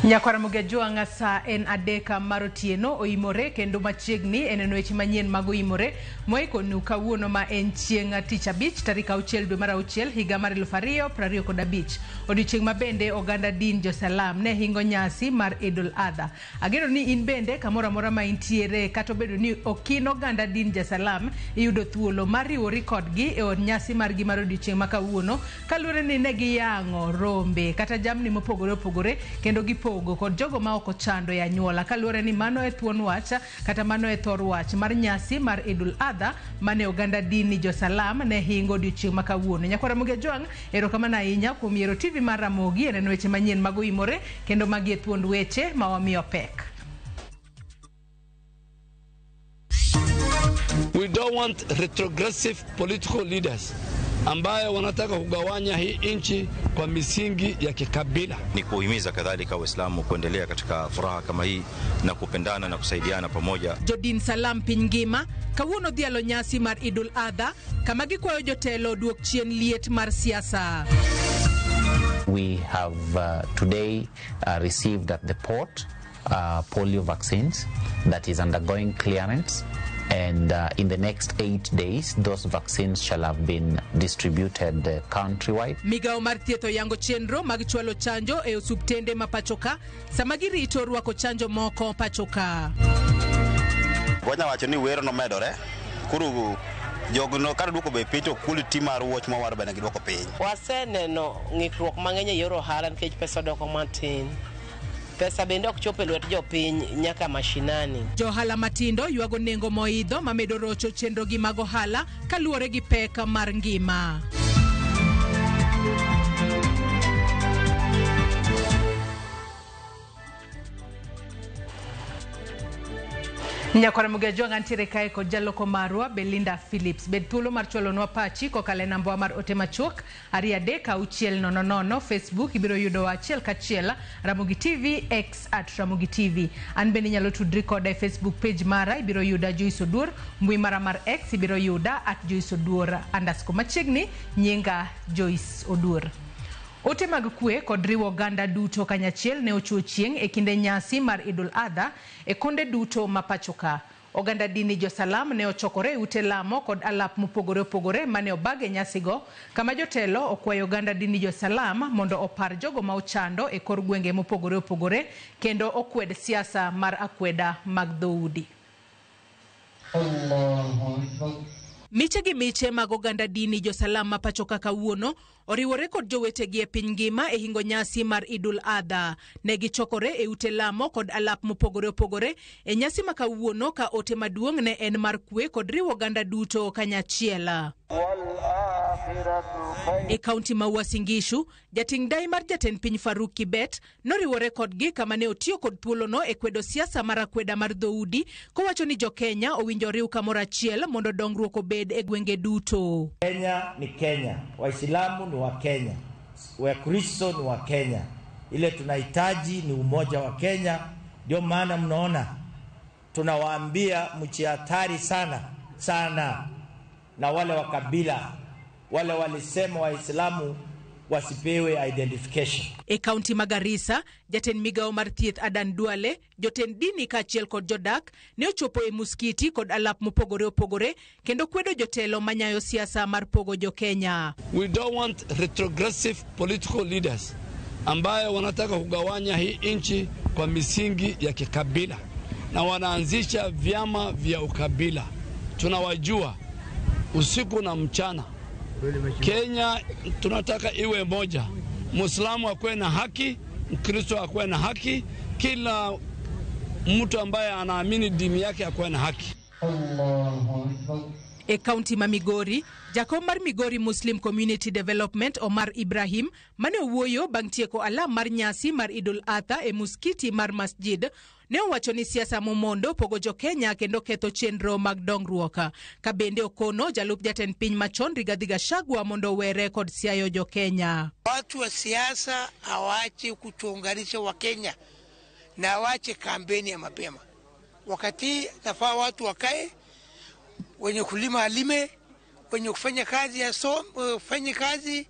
Nyakwaramoge Joanga sa en adeka marotieno oimore kendo machiegni en weche manyien mag oimore moiko nu kawuono ma en chieng' tich abich tarik 6 dwe mar 6 higa mar 2025 odiochieng' ma bende oganda din Jo-Salam ne hingo nyasi mar Idul Adha. Ageno ni in bende kamoro amora ma intiere kata bedo ni okino oganda din Jo-Salam iyudo thuolo mar riwori kodgi e od nyasi mar gi mar odiochieng' ma kawuono kaluwore ni ne giyango rombe kata jamni mopogore opogore kendo gipogo kod jogo ma oko chando ya nyuola kaluwore ni mano e thuon wach kata mano e thor wach mar nyasi mar Idul Adha mane oganda dini Jo-Salam ne hingo odiochieng' ma kawuono. Nyakwaramoge Joang erokamano ahinya kuom yiero TV mar Ramogi en weche manyien mag oimore kendo magi e thuond weche ma wamiyo pek. We don't want retrogressive political leaders ambaye wanataka kugawanya hii nchi kwa misingi ya kikabila. Ni kuhimiza kadhalika Waislamu kuendelea katika furaha kama hii na kupendana na kusaidiana pamoja. Jodin Salam Pingima kawuono dhialo nyasi mar Idul Adha kama gikwayo jotelo duok chien liet mar siasa. We have today received at the port polio vaccines that is undergoing clearance. And in the next 8 days, those vaccines shall have been distributed countrywide. Migao mar thietho yango chenro mag chwalo chanjo e osuptende ma pachoka samagiri ito rwako chanjo moko pachoka. Wanya wacho ni wero no medore kuru jogno kar duoko be pito quality mar wuoch ma war bana giduoko piny. Waseneno ng'ikruok mang'eny e yor ohala nikech pesa doko matin. Pesa bende ok chope lwet jopiny nyaka mashinani. Johala matindo yuago nengo moidho mamedo rocho chenro gi mag ohala kaluwore gi pek mar ngima. Nyakwaramoge Joanga ntiere kae kod jaloko marwa Belinda Phillips. Bed thuolo mar chwalonwa pachi kokale namba mar ote machuok 236000 Facebook ibiro yudo achiel kachiel Ramogi TV X @Ramogi TV. An bende nyalo tudri koda e Facebook page mara ibiro yuda Joyce Oduor, mbui mara mar X ibiro yuda @Joyce Oduor _ machiegni nyinga Joyce Oduor. Ote mag kwe kod riwo oganda duto kanyachiel ne ochuo chieng' e kinde nyasi mar Idul Adha e konde duto mapachoka. Oganda dini Jo-Salam ne ochokore ute lamo kod alap mopogore opogore mane obage nyasigo kama jotelo okwayo oganda dini Jo-Salam mondo opar jogo ma ochando e kor gwenge mopogore opogore kendo okwed siasa mar akweda mag dhoudi. Miche gi miche mag oganda dini Jo-Salam ma pachoka kawuono oriwore kod jowetegi e piny ngima e hingo nyasi mar Idul Adha. Ne gichokore e ute lamo kod alap mopogore opogore e nyasi ma kawuono ka ote maduong' ne en mar kwe kod riwo oganda duto kanyachiel. E kaunti ma Uasin Gishu, jating dai mar jatend piny Faruk Kibet noriwore kodgi kama ne otiyo kod thuolono e kwedo siasa mar akweda mar dhoudi kowacho ni Jo-Kenya owinjo riw kamoro achiel mondo dongruok obed e gwenge duto. Kenya ni Kenya, Waislamu ni wa Kenya, Wakristo ni wa Kenya. Ile tunahitaji ni umoja wa Kenya. Ndio maana mnaona tunawaambia mchihatari sana na wale wa kabila wale walisema Waislamu wasipewe identification. E kaunti Magarissa, jaten migao mar thieth Adan Duale, joten dini kachiel kod jodak ne ochopo e muskiti kod alap mopogore opogore kendo kwedo jotelo manyayo siasa mar pogo Jo-Kenya. We don't want retrogressive political leaders ambaye wanataka kugawanya hii nchi kwa misingi ya kikabila na wanaanzisha vyama vya ukabila. Tunawajua usiku na mchana. Kenya tunataka iwe moja. Muislamu akwe na haki, Mkristo akwe na haki, kila mtu ambaye anaamini dini yake akwe na haki. E kaunti ma Migori, jakom mar Migori Muslim Community Development Omar Ibrahim mane owuoyo bang' tieko alam mar nyasi mar Idul Adha e muskiti mar Masjid ne owacho ni siasa momondo pogo Jo-Kenya kendo ketho chenro mag dongruok. Ka bende okono jalup jatend piny machon Rigathi Gachagua mondo were kod siayo Jo-Kenya. Watu wa siasa hawache kutuunganisha wa Kenya na hawache kampeni ya mapema. Wakati nafaa watu wakae, wenye kulima alime, wenye kufanya kazi fanye kazi,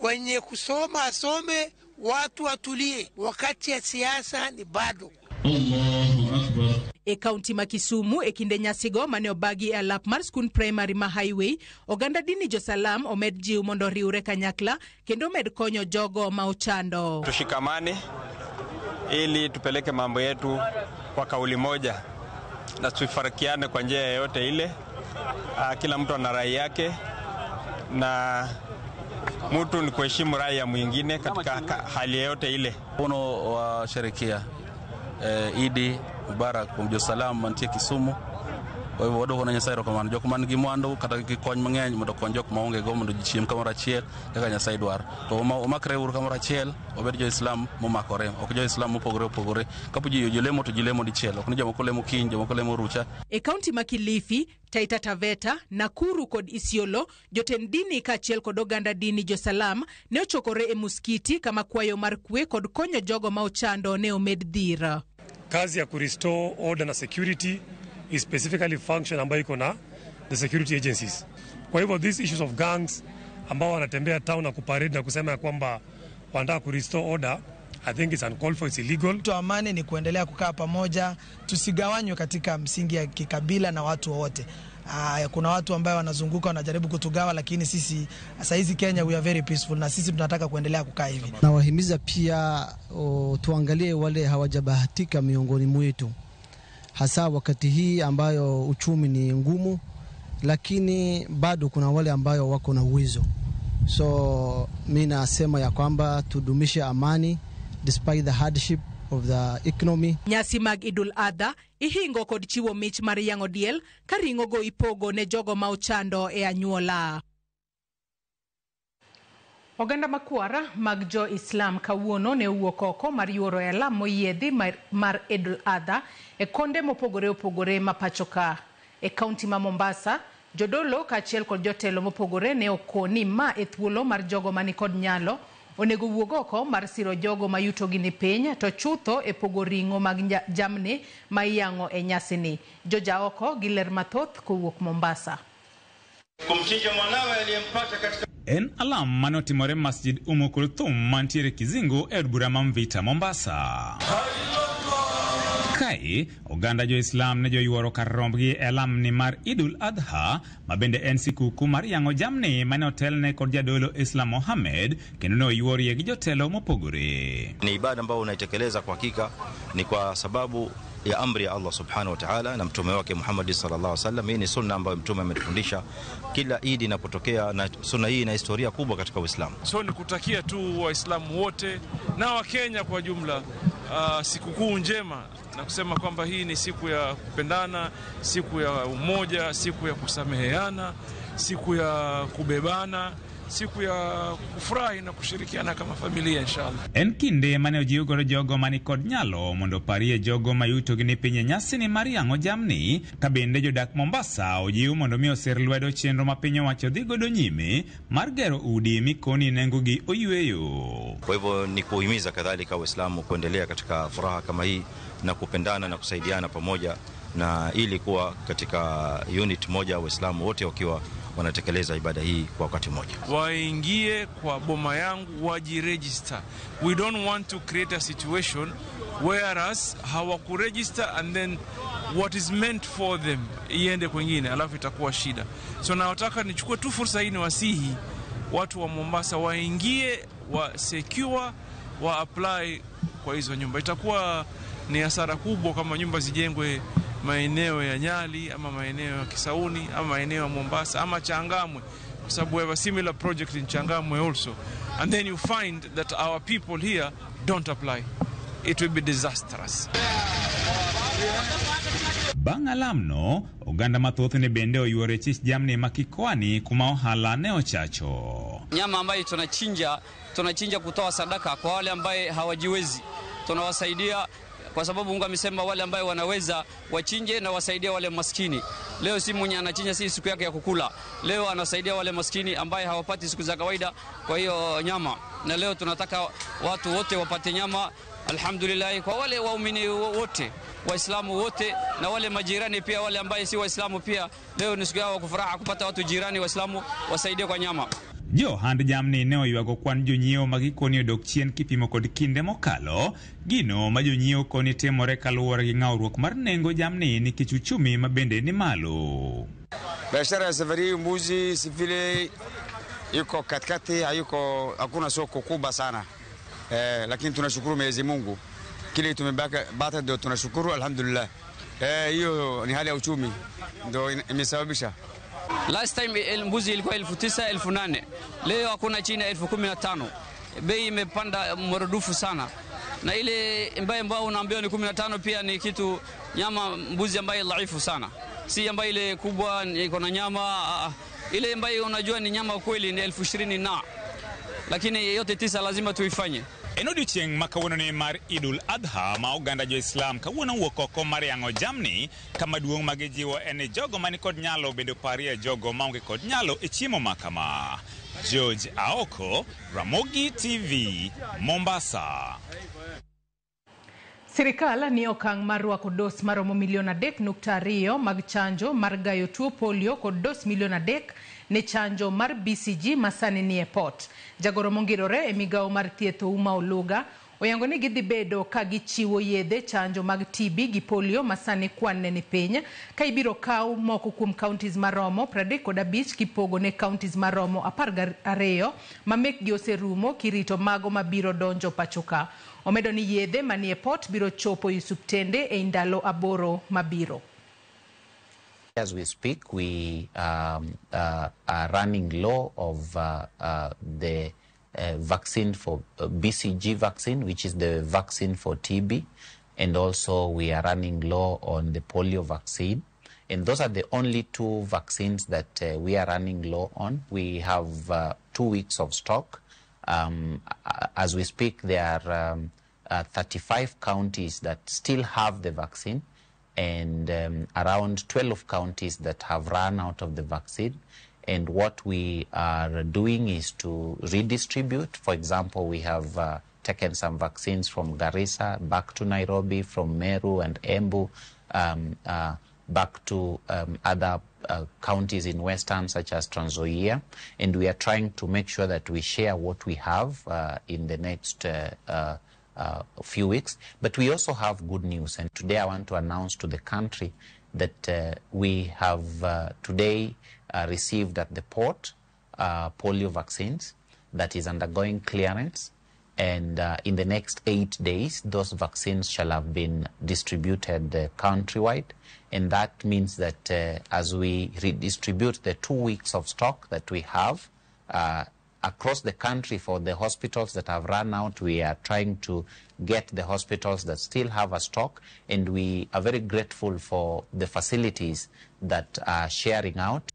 wenye kusoma asome, watu watulie, wakati ya siasa ni bado. Allahu Akbar. E kaunti ma Kisumu e kinde nyasigo mane obagi e lap mar skund primary ma highway, oganda dini Josalam omed jiw mondo riure kanyakla kendo med konyo jogo ma ochando. Tushikamane ili tupeleke mambo yetu kwa kauli moja na tufarikiane kwa njia yoyote ile. Kila mtu ana rai yake na mtu ni kuheshimu rai ya mwingine katika hali yoyote ile. Uno wa sherekea Idi Mubarak kum Josalam mantie Kisumu. Kwa hivyo wado wana Nyasaye kwa maana jokuman gimwando kata kikony mang'eny mondo kony jok maonge go mondo jichiem kamoro achiel kaka Nyasaye dwar. To omakre uru kamoro achiel obed jo Islam momakore, ok jo Islam mopogore. Kapo ji jolemo to jilemo dichiel, ok ni joma kolemo kiny, joma kolemo rucha. E kaunti ma Kilifi, Taita Taveta, Nakuru kod Isiolo, jotend dini kaachiel kod oganda dini Josalam ne ochokore e muskiti kama kwayo mar kwe kod konyo jogo ma ochando ne omed dhira. Kazi ya kurestore order na security is specifically function ambayo iko na the security agencies. Kwa hivyo these issues of gangs ambao wanatembea town na kuparade na kusema kwamba wanataka kurestore order, I think it's uncalled for, it's illegal. Amani ni kuendelea kukaa pamoja, tusigawanywe katika msingi ya kikabila na watu wote. Kuna watu ambao wanazunguka wanajaribu kutugawa, lakini sisi sasa hizi Kenya we are very peaceful na sisi tunataka kuendelea kukaa hivi. Na wahimiza pia tuangalie wale hawajabahatika miongoni mwetu, hasa wakati hii ambayo uchumi ni ngumu, lakini bado kuna wale ambao wako na uwezo. So mimi nasema ya kwamba tudumishe amani despite the hardship of the economy. Nyasi mag Idul Adha ihingo kod chiwo mich mar yango diel karingo go ipogo ne jogo ma ochando e anyuola. Oganda makwara mag jo Islam kawuono ne wuok oko mar yuoro e lam moyiedhi mar Idul Adha e konde mopogore opogore ma pachoka. E kaunti ma Mombasa, jodolo kaachiel kod jotelo mopogore ne okoni ma e thuolo mar jogo mani kod nyalo onego wuog oko mar siro jogo ma yutogi ni piny to chutho e pogo ring'o mag jamni ma iyango e nyasini. Joja oko gi ler mathoth kowuok Mombasa. Kumchinja mwanawe aliyempata katika en alam manotimore Masjid Kulthum mantiere Kizingo e bura Mvita Mombasa. Kai oganda jo Islam ne jo yuoro kar rombgi e lam ni mar Idul Adha mabende en sikuku mar yango jamni mane otelne kod jadolo Islam Mohamed kendo no yuorie gi jotelo mopogore. Ni ibada ambayo unaitekeleza kwa hakika ni kwa sababu ya amri ya Allah subhanahu wa ta'ala na mtume wake Muhammad sallallahu alaihi wasallam. Hii ni sunna ambayo mtume ametufundisha kila Idi inapotokea, na sunna hii ina historia kubwa katika Uislamu. So ni kutakia tu Waislamu wote na wa Kenya kwa jumla sikukuu njema na kusema kwamba hii ni siku ya kupendana, siku ya umoja, siku ya kusameheana, siku ya kubebana, siku ya kufurahi na kushirikiana kama familia inshallah. En kinde mane ojiugoro jogo mani kod nyalo mondo parie jogo mayuto gini pinye nyasi ni mariango jamni, kabende jodak Mombasa ojiu mondo mi osir lwedo chenro ma pinyo wacho dhi godo nyime mar gero udi mikoni nengo gi oyueyo. Kwa hivyo ni kuhimiza kadhalika Waislamu kuendelea katika furaha kama hii na kupendana na kusaidiana pamoja, na ili kuwa katika unit moja Waislamu wote wakiwa wanatekeleza ibada hii kwa wakati mmoja. Waingie kwa boma yangu wajiregister. We don't want to create a situation whereas hawakuregister and then what is meant for them iende kwingine alafu itakuwa shida. So nataka nichukue tu fursa hii niwasihi watu wa Mombasa waingie, wa secure, wa apply kwa hizo nyumba. Itakuwa ni hasara kubwa kama nyumba zijengwe maeneo ya Nyali ama maeneo ya Kisauni ama maeneo ya Mombasa ama Changamwe, kwa sababu we have a similar project in Changamwe also, and then you find that our people here don't apply. It will be disastrous. Bangalamno oganda mathoth ne bende oyuore chich jamni makikwani kuma ohala ne ochacho. Nyama ambayo tunachinja kutoa sadaka kwa wale ambaye hawajiwezi. Tunawasaidia kwa sababu Mungu amesema wale ambao wanaweza wachinje na wasaidia wale maskini. Leo si mwenye anachinja si siku yake ya kukula. Leo anasaidia wale maskini ambao hawapati siku za kawaida kwa hiyo nyama. Na leo tunataka watu wote wapate nyama. Alhamdulillah kwa wale waumini wote, Waislamu wote na wale majirani pia, wale ambao si Waislamu pia. Leo ni siku yao kufuraha kupata watu jirani Waislamu wasaidie kwa nyama. Johand jamni ne oywago kwan jonyiewo magikoni odok chien kipimo kod kinde mokalo. Gino ma jonyiewo koni timore kaluwore gi ng'awruok mar nengo jamni nikech uchumi mabende ni malo. Biashara ya safari mbuzi sifile iko katikati, hakuna soko kubwa sana. Lakini tunashukuru Mwenyezi Mungu. Kile tumebata ndio tunashukuru, alhamdulillah. Hiyo ni hali ya uchumi ndio imesababisha. Last time mbuzi ilikuwa 9,000 8,000. Leo hakuna chini ya 15,000. Bei imepanda maradufu sana. Na ile ambayo unaambiwa ni 15 pia ni kitu nyama mbuzi ambayo dhaifu sana. Si ambayo ile kubwa iko na nyama, ile ambayo unajua ni nyama kweli ni 20,000 na. Lakini yote 9 lazima tuifanye. Enodichieng makawuono ni mar Idul Adha ma oganda jo Islam kawuono wuok oko mar yango jamni kama duong' magijiwo en jogo mani kod nyalo bedo parie jogo maonge kod nyalo e chiemo makama. George Aoko, Ramogi TV, Mombasa. Sirikal ni okang' mar rwako dos maromo milion 3.2 mag chanjo mar gayo tuo polio kod dos milion 3 ne chanjo mar BCG masani ni e port. Jagoro mongirore e migawo mar thieth Uma Oluga oyango ni gidhi bedo ka gichiwo yedhe chanjo mag TB gi polio masani kwanne ni piny ka ibiro kaw moko kuom counties maromo 35 kipogo ne counties maromo 12 ma mekgi oserumo kirito mago mabiro donjo pachoka. Omedo ni yedhe manie port biro chopo Yusuptende e ndalo aboro mabiro. As we speak, we are running low of the vaccine for BCG vaccine, which is the vaccine for TB, and also we are running low on the polio vaccine. And those are the only two vaccines that we are running low on. We have 2 weeks of stock. As we speak, there are 35 counties that still have the vaccine, and around 12 counties that have run out of the vaccine. And what we are doing is to redistribute. For example, we have taken some vaccines from Garissa back to Nairobi, from Meru and Embu back to other counties in Western, such as Trans Nzoia. And we are trying to make sure that we share what we have in the next few weeks. But we also have good news. And today I want to announce to the country that we have today received at the port polio vaccines that is undergoing clearance, and in the next 8 days those vaccines shall have been distributed countrywide, and that means that as we redistribute the 2 weeks of stock that we have across the country for the hospitals that have run out, we are trying to get the hospitals that still have a stock, and we are very grateful for the facilities that are sharing out.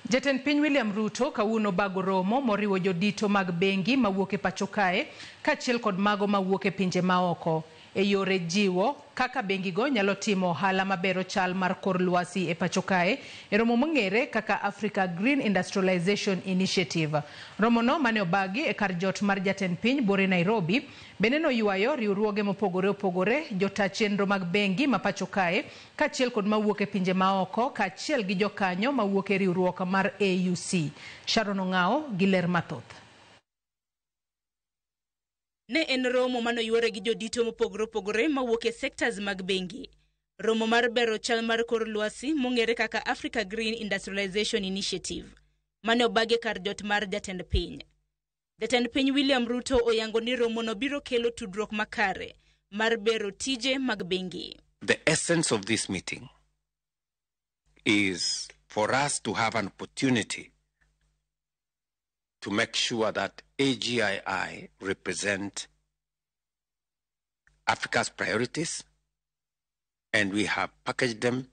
Jatend piny William Ruto kawuono bago romo moriwo jodito mag bengi mawuok e pacho kae kaachiel kod mago mawuok e pinje maoko e yore jiwo kaka bengi go nyalo timo ohala mabero chal mar kor lwasi e pacho kae e romo mong'ere kaka Africa Green Industrialization Initiative. Romo no mane obagi e kar jot mar jatend piny bore Nairobi bende no ywayo riwruoge mopogore opogore, jota chenro mag bengi ma pacho kae kaachiel kod mawuok e pinje maoko kaachiel gi jokanyo mawuok e riwruok mar AUC. Sharon Ong'ao gi ler mathoth. Ne en romo mano yuore gi jodito mopogore opogore mawuok e sectors mag bengi. Romo mar bero chal mar kor lwasi mong'ere kaka Africa Green Industrialization Initiative mane obage kar jot mar jatend piny. Jatend piny William Ruto oyango ni romo no biro kelo tudruok makare mar bero tije mag bengi. The essence of this meeting is for us to have an opportunity to make sure that AGII represent Africa's priorities, and we have packaged them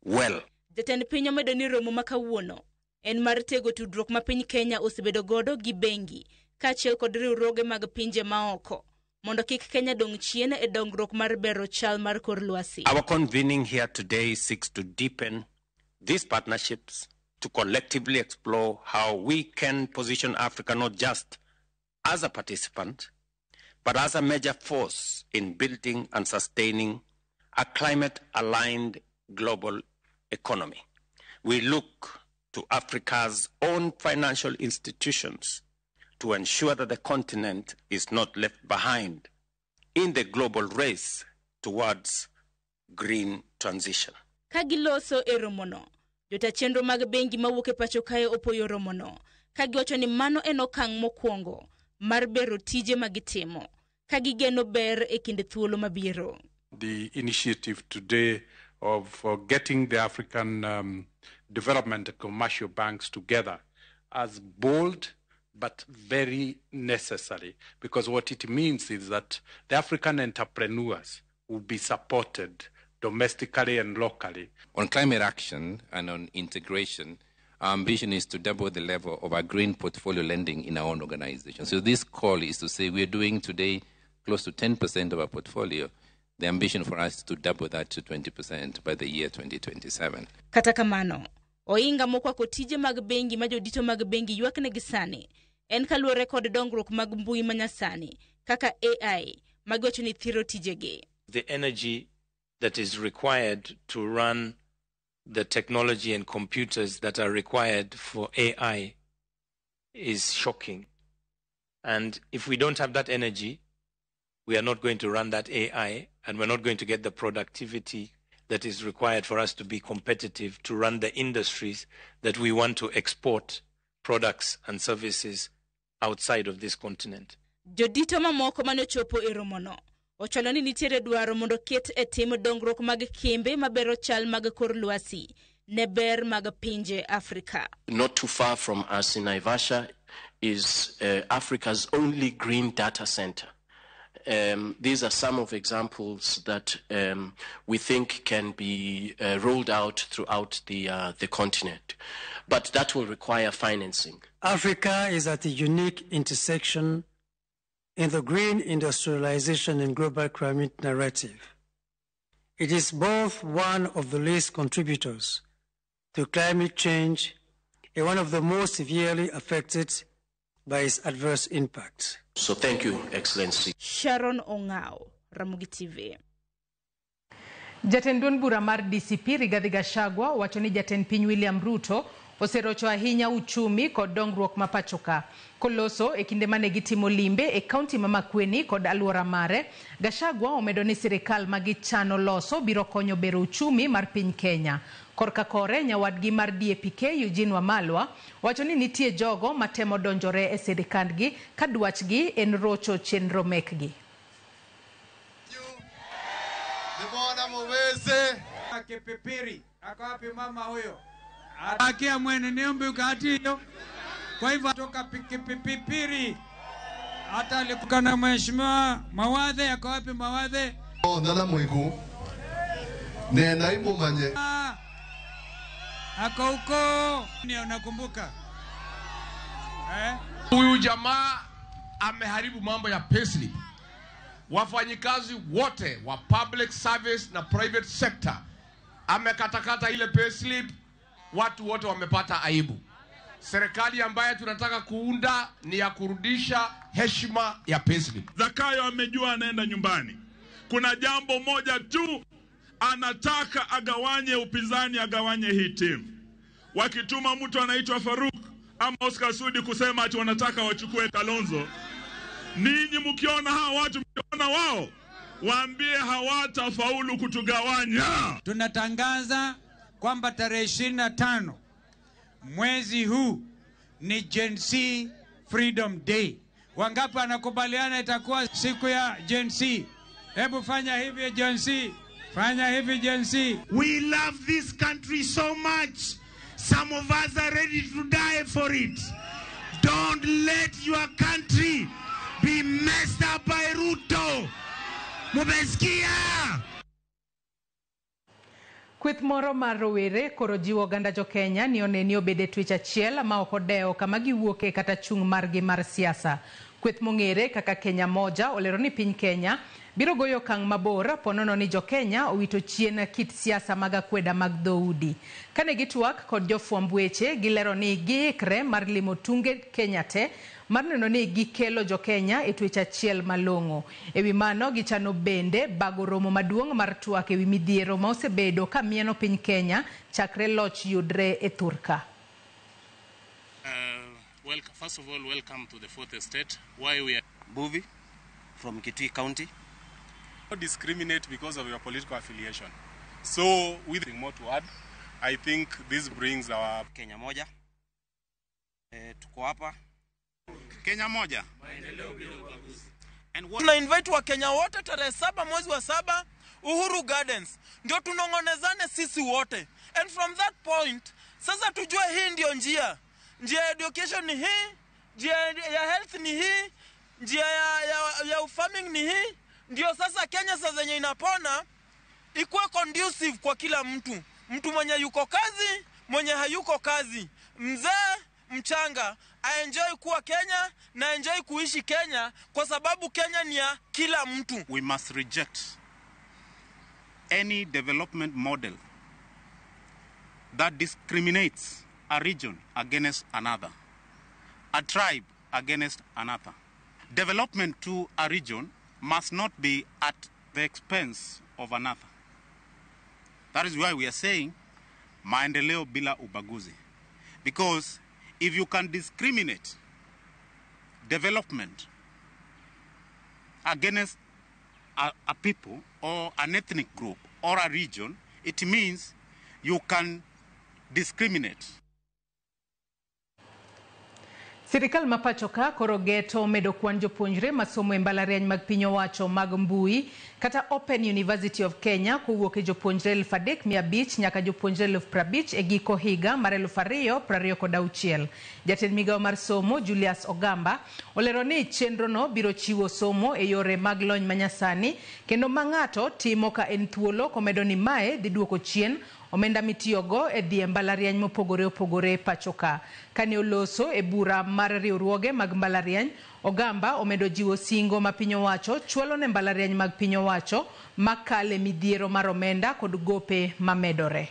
well. Jatend piny omedo ni romo makawuono en mar tego tudruok ma piny Kenya osebedo godo gi bengi kaachiel kod riwruoge mag pinje maoko mondo kik Kenya dong chien e dongruok mar bero chal mar kor lwasi. Our convening here today seeks to deepen these partnerships, to collectively explore how we can position Africa not just as a participant, but as a major force in building and sustaining a climate-aligned global economy. We look to Africa's own financial institutions to ensure that the continent is not left behind in the global race towards green transition. Kagiloso eromono, jota chenro mag bengi mawuok e pacho kae opoyo romono, kagiwacho ni mano en okang' mokwongo mar bero tije magitimo, kagigeno ber e kinde thuolo mabiro. The initiative today of getting the African development and commercial banks together as bold but very necessary, because what it means is that the African entrepreneurs will be supported domestically and locally. On climate action and on integration, our ambition is to double the level of our green portfolio lending in our own organization. So this call is to say we're doing today close to 10% of our portfolio. The ambition for us is to double that to 20% by the year 2027. Kata kamano, oinga mokwa kotije mag bengi majodito mag bengi ywakne gisani, en kaluwore kod dongruok mag mbui manyasani, kaka AI, magwacho ni thiro tijegi. The energy that is required to run the technology and computers that are required for AI is shocking. And if we don't have that energy, we are not going to run that AI, and we're not going to get the productivity that is required for us to be competitive, to run the industries that we want to export products and services outside of this continent. Jodito mamoko manochopo eromono, ochalo ni nitiere dwaro mondo ket e timo dongruok mag kembe mabero chal mag kor lwasi ne ber mag pinje Afrika. Not too far from us in Naivasha is Africa's only green data center. These are some of examples that we think can be rolled out throughout the continent. But that will require financing. Africa is at a unique intersection in the green industrialization and global climate narrative. It is both one of the least contributors to climate change and one of the most severely affected by its adverse impact. So thank you, Excellency. Sharon Ongao, Ramogi TV. Jatend duond bura mar DCP Rigathi Gachagua wacho ni jatend piny William Ruto oserocho ahinya uchumi kod dongruok ma pacho ka. Koloso e kinde mane gitimo limbe e kaunti ma Makueni kod alwora mare, Gachagua omedo ni sirikal magichano loso biro konyo bero uchumi mar piny Kenya. Korka kore nyawadgi mar DAPK Eugene Wamalwa wacho ni nitie jogo matemo donjore e sirikandgi ka dwachgi en rocho chenro mekgi. Mbona mweze akipipiri akawapi mama huyo akia mwene niombe ukatiyo kwa hivyo toka pikipipiri hata alikukana mheshimiwa Mawadhe akawapi Mawadhe ndala mwiku nena ipo manye ako huko ni unakumbuka huyu jamaa ameharibu mambo ya payslip. Wafanyikazi wote wa public service na private sector amekatakata ile payslip, watu wote wamepata aibu. Serikali ambayo tunataka kuunda ni ya kurudisha heshima ya payslip. Zakayo amejua anaenda nyumbani. Kuna jambo moja tu anataka agawanye upinzani, agawanye hii timu. Wakituma mtu anaitwa Faruk ama Oscar Sudi kusema ati wanataka wachukue Kalonzo, ninyi mkiona hawa watu mkiona wao, waambie hawatafaulu kutugawanya. Tunatangaza kwamba tarehe 25 mwezi huu ni Gen Z Freedom Day. Wangapi anakubaliana itakuwa siku ya Gen Z? Hebu fanya hivi Gen Z. Fanya hivi Gen Z. We love this country so much. Some of us are ready to die for it. Don't let your country be messed up by Ruto. Mubesikia. Kwith moro mar rowere koro jiwo oganda jo Kenya ni oneni obede twech achiel ma ok odewo kama giwuoke kata chung' margi mar siasa. Kwith mong'ere kaka Kenya Moja olero ni piny Kenya biro goyo okang' mabor ponono ni jo Kenya owito chien kit siasa mag akweda mag dhoudi. Kane gitwak kod jofwamb weche gilero ni giikre mar limo tunge Kenya te mar neno ni gikelo jo Kenya e twech achiel malong'o. Ewi mano gichano bende bago romo maduong' mar twak ewi midhiero ma osebedo ka mieno piny Kenya chakre loch yudre e thurka. First of all, welcome to the Fourth Estate. Why we are Buvi from Kitui County. Not discriminate because of your political affiliation. So, with more to add, I think this brings our Kenya moja. Tuko hapa. Kenya moja. And tuna invite wa Kenya wote tarehe 7 mwezi wa 7 Uhuru Gardens. Ndio tunongonezane sisi wote. And from that point, sasa tujue hii ndio njia. Njia ya education ni hii, njia ya health ni hii, njia ya farming ni hii. Ndio sasa Kenya sasa zenye inapona ikuwe conducive kwa kila mtu. Mtu mwenye yuko kazi, mwenye hayuko kazi. Mzee, mchanga, enjoy kuwa Kenya na enjoy kuishi Kenya kwa sababu Kenya ni ya kila mtu. We must reject any development model that discriminates a region against another, a tribe against another. Development to a region must not be at the expense of another. That is why we are saying maendeleo bila ubaguzi. Because if you can discriminate development against a people or an ethnic group or a region, it means you can discriminate. Sirikal mapachoka korogeto medo kwan jopuonjre masomo e mbalariany mag piny owacho mag mbui kata Open University of Kenya kowuok e jopuonjre 3,500 nyaka jopuonjre 50,000 e giko higa mar 2026. Jatend migawo mar somo Julius Ogamba olero ni chenro no biro chiwo somo e yore mag lony manyasani kendo ma ng'ato timo ka en thuolo komedo ni mae dhi duoko chien omenda mitiyogo e dhi mbalariany mopogore opogore pachoka. Kane oloso e bura mar riwruoge mag mbalariany, Ogamba omedo jiwo singo ma piny owacho chwalo ne mbalariany mag piny owacho makale midhiero mar omenda kod gope mamedore.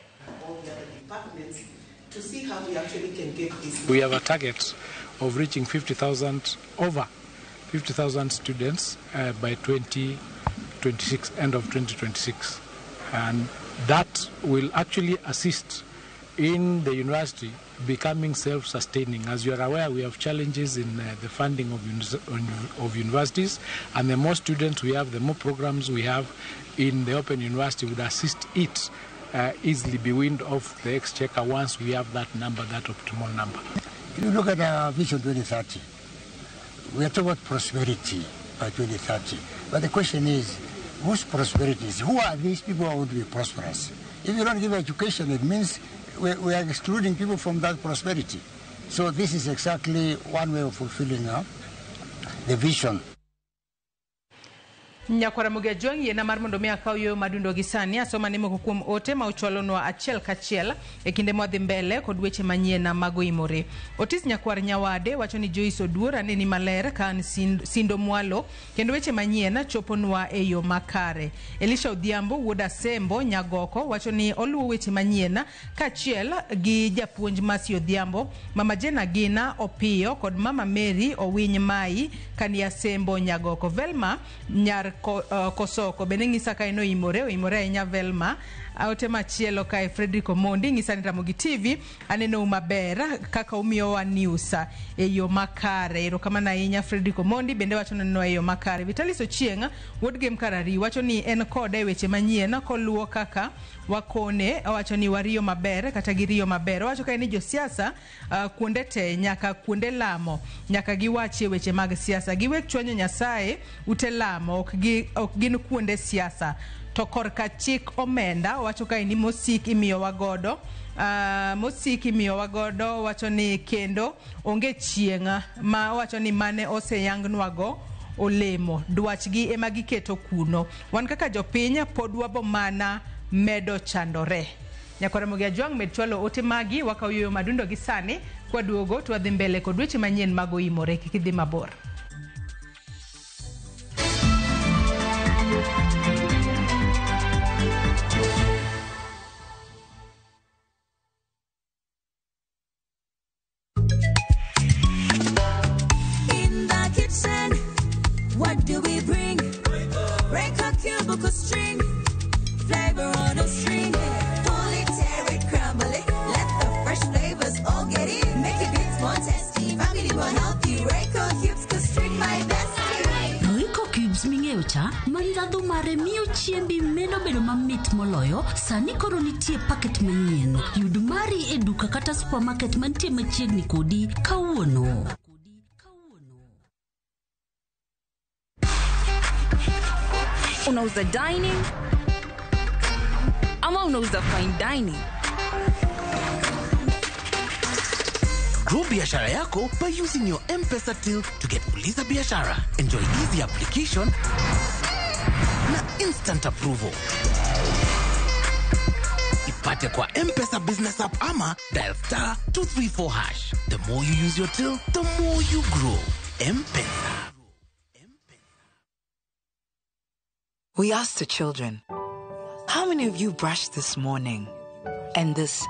We have a target of reaching 50,000, over 50,000 students by 2026, end of 2026. And that will actually assist in the university becoming self-sustaining. As you are aware, we have challenges in the funding of universities, and the more students we have, the more programs we have in the Open University would assist it easily be weaned off the exchequer once we have that number, that optimal number. If you look at our Vision 2030, we are talking about prosperity by 2030. But the question is, whose prosperity is? Who are these people who want to be prosperous? If you don't give education, it means we are excluding people from that prosperity. So this is exactly one way of fulfilling the vision. Nyakwara Mugiajong yena mar mondo mi akaw yo madundo gisani asoma nimo kuom ote ma uchwalonwa achiel kachiel e kinde modhi mbele kod weche manyien mago imore. Otis Nyakwar Nyawade wacho ni Joyce Oduor aneni maler kan sindo mwalo kendo weche manyien choponwa e yo makare. Elisha Odhiambo wuoda Sembo Nyagoko wacho ni oluwo weche manyien kachiel gi japuonj Masi Odhiambo, Mama Jena Gina Opiyo kod Mama Mary Owiny Mai kania Sembo Nyagoko. Velma nyar Kosoko bende ng'isa ka eno imore nya Velma aote machielo ka Frederick Omondi ng'isa ni Ramogi TV aneno maber kaka umiyo wa news e yo makare. Erokamano ahinya Frederick Omondi bende wacho neno e yo makare. Vitalis Ochieng wuod Game Karari wacho ni en kode weche manyien koluwo kaka wakone wacho ni wariyo maber kata giriyo maber. Wacho ka ni josiasa kuonde te nyaka kuonde lamo nyaka giwache weche mag siasa giwek chwanyo Nyasaye ute lamo ok gin kuonde siasa. To korka chik omenda wacho ka ni mosik imiyo wagodo wacho ni kendo onge chieng' ma wacho ni mane oseyangnwago olemo dwachgi ema giketo kuno. Wan kaka jopiny pod wabo mana medo chandore. Nyakwara Mugiajong med chwalo ote magi wakaw yo madundo gisani kwa duogo twadhi mbele kod weche manyien mago imore kikidhi mabor. What do we bring? Break a cubicle string, flavor on a string. Pull it, tear it, crumble it. Let the fresh flavors all get in. Make it bit more tasty. Family ndhadhu mare miyo chiembi medo bedo mamit moloyo. Sani koro nitie paket manyien. Yud mari e duka kata supermarket mantie machiegni kodi kawuono. Unauza dining ama unauza fine dining? Grow biashara yako by using your M-Pesa till to get Fuliza Biashara. Enjoy easy application na instant approval. Ipate kwa M-Pesa business app ama dial *234#. The more you use your till, the more you grow. M-Pesa. We asked the children, how many of you brushed this morning? And this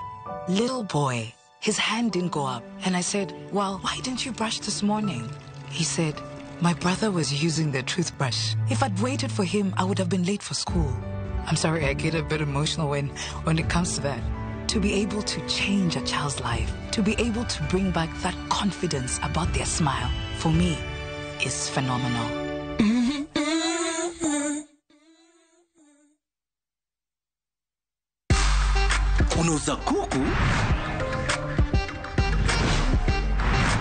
little boy, his hand didn't go up. And I said, well, why didn't you brush this morning? He said, my brother was using the toothbrush. If I'd waited for him, I would have been late for school. I'm sorry, I get a bit emotional when it comes to that. To be able to change a child's life, to be able to bring back that confidence about their smile, for me, is phenomenal. Unauza kuku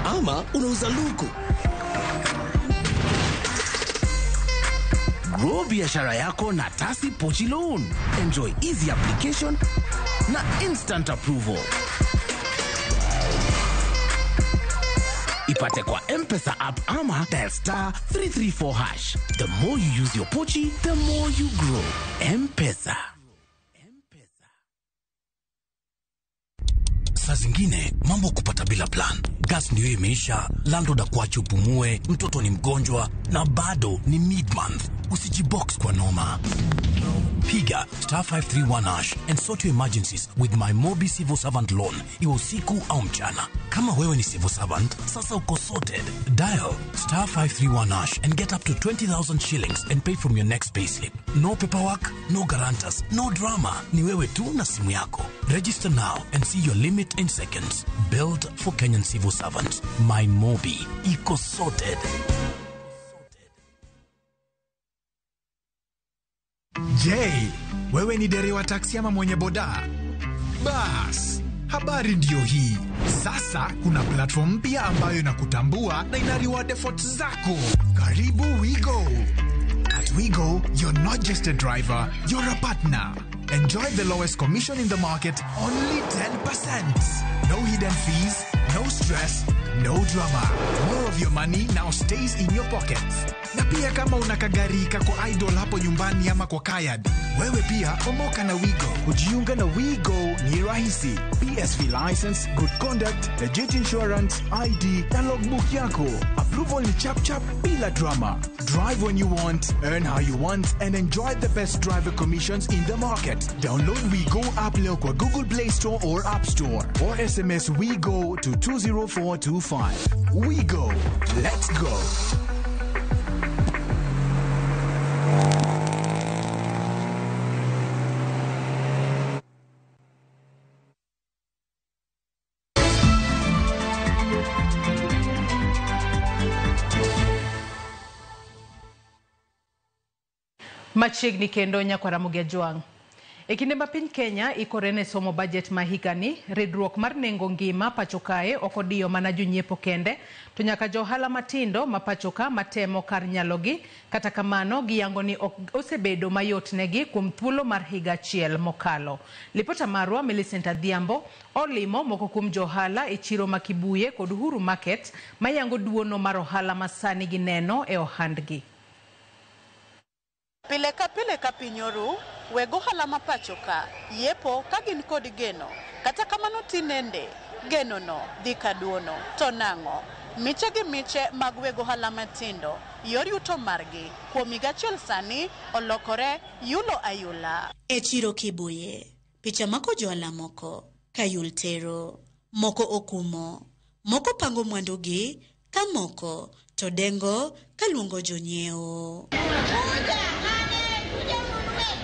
ama unauza luku? Grow biashara yako na Tasi Pochi Loan. Enjoy easy application na instant approval. Ipate kwa M-Pesa app ama dial *334#. The more you use your Pochi, the more you grow. M-Pesa. Saa zingine mambo kupata bila plan. Gas ndio imeisha, landlord akuache upumue, mtoto ni mgonjwa na bado ni mid-month. Usijibox kwa noma. Piga *531# and sort your emergencies with my Mobi Civil Servant Loan. Iwe usiku au mchana. Kama wewe ni civil servant, sasa uko sorted. Dial *531# and get up to 20,000 shillings and pay from your next payslip. No paperwork, no guarantors, no drama. Ni wewe tu na simu yako. Register now and see your limit in seconds. Built for Kenyan civil servants. My Mobi. Iko sorted. Je, wewe ni dereva taksi ama mwenye boda? Bas, habari ndio hii. Sasa kuna platform mpya ambayo inakutambua na ina reward efforts zako. Karibu WeGo. At WeGo, you're not just a driver, you're a partner. Enjoy the lowest commission in the market, only 10%. No hidden fees, no stress, no drama. More of your money now stays in your pockets. Na pia kama unakagarika kwa idol hapo nyumbani ama kwa kayad, wewe pia omoka na WeGo. Kujiunga na WeGo ni rahisi. PSV license, good conduct, legit insurance, ID na logbook yako. Approval ni chap chap bila drama. Drive when you want, earn how you want, and enjoy the best driver commissions in the market. Download WeGo app leo kwa Google Play Store or App Store, or SMS WeGo to 20425. WeGo, let's go. Machiegni kendo nyakwara Mugia Jwang. E kinde ma piny Kenya ikorene somo budget ma higani, ridruok mar nengo ngima pachokae okodiyo mana jonyiepo kende, to nyaka johala matindo ma pachoka matemo kar nyalogi, kata kamano giyango ni osebedo mayot negi kuom thuolo mar higa achiel mokalo. Lipota marwa Millicent Adhiambo olimo moko kuom johala e chiro ma Kibuye kod Uhuru Market mayango duono mar ohala masani gi neno e ohandgi. Pile ka pinyoru, wego hala mapachoka, yepo kagin kod geno, kata kamano tinende, geno no, dhika duono, tonango, miche gi miche mag wego hala matindo, yor yuto margi, kuom higa achiel sani, olokore yulo ayula. E chiro Kibuye, picha mako johala moko, kayul tero, moko okumo, moko pango mwandugi, kamoko, todengo, kaluongo jonyeo.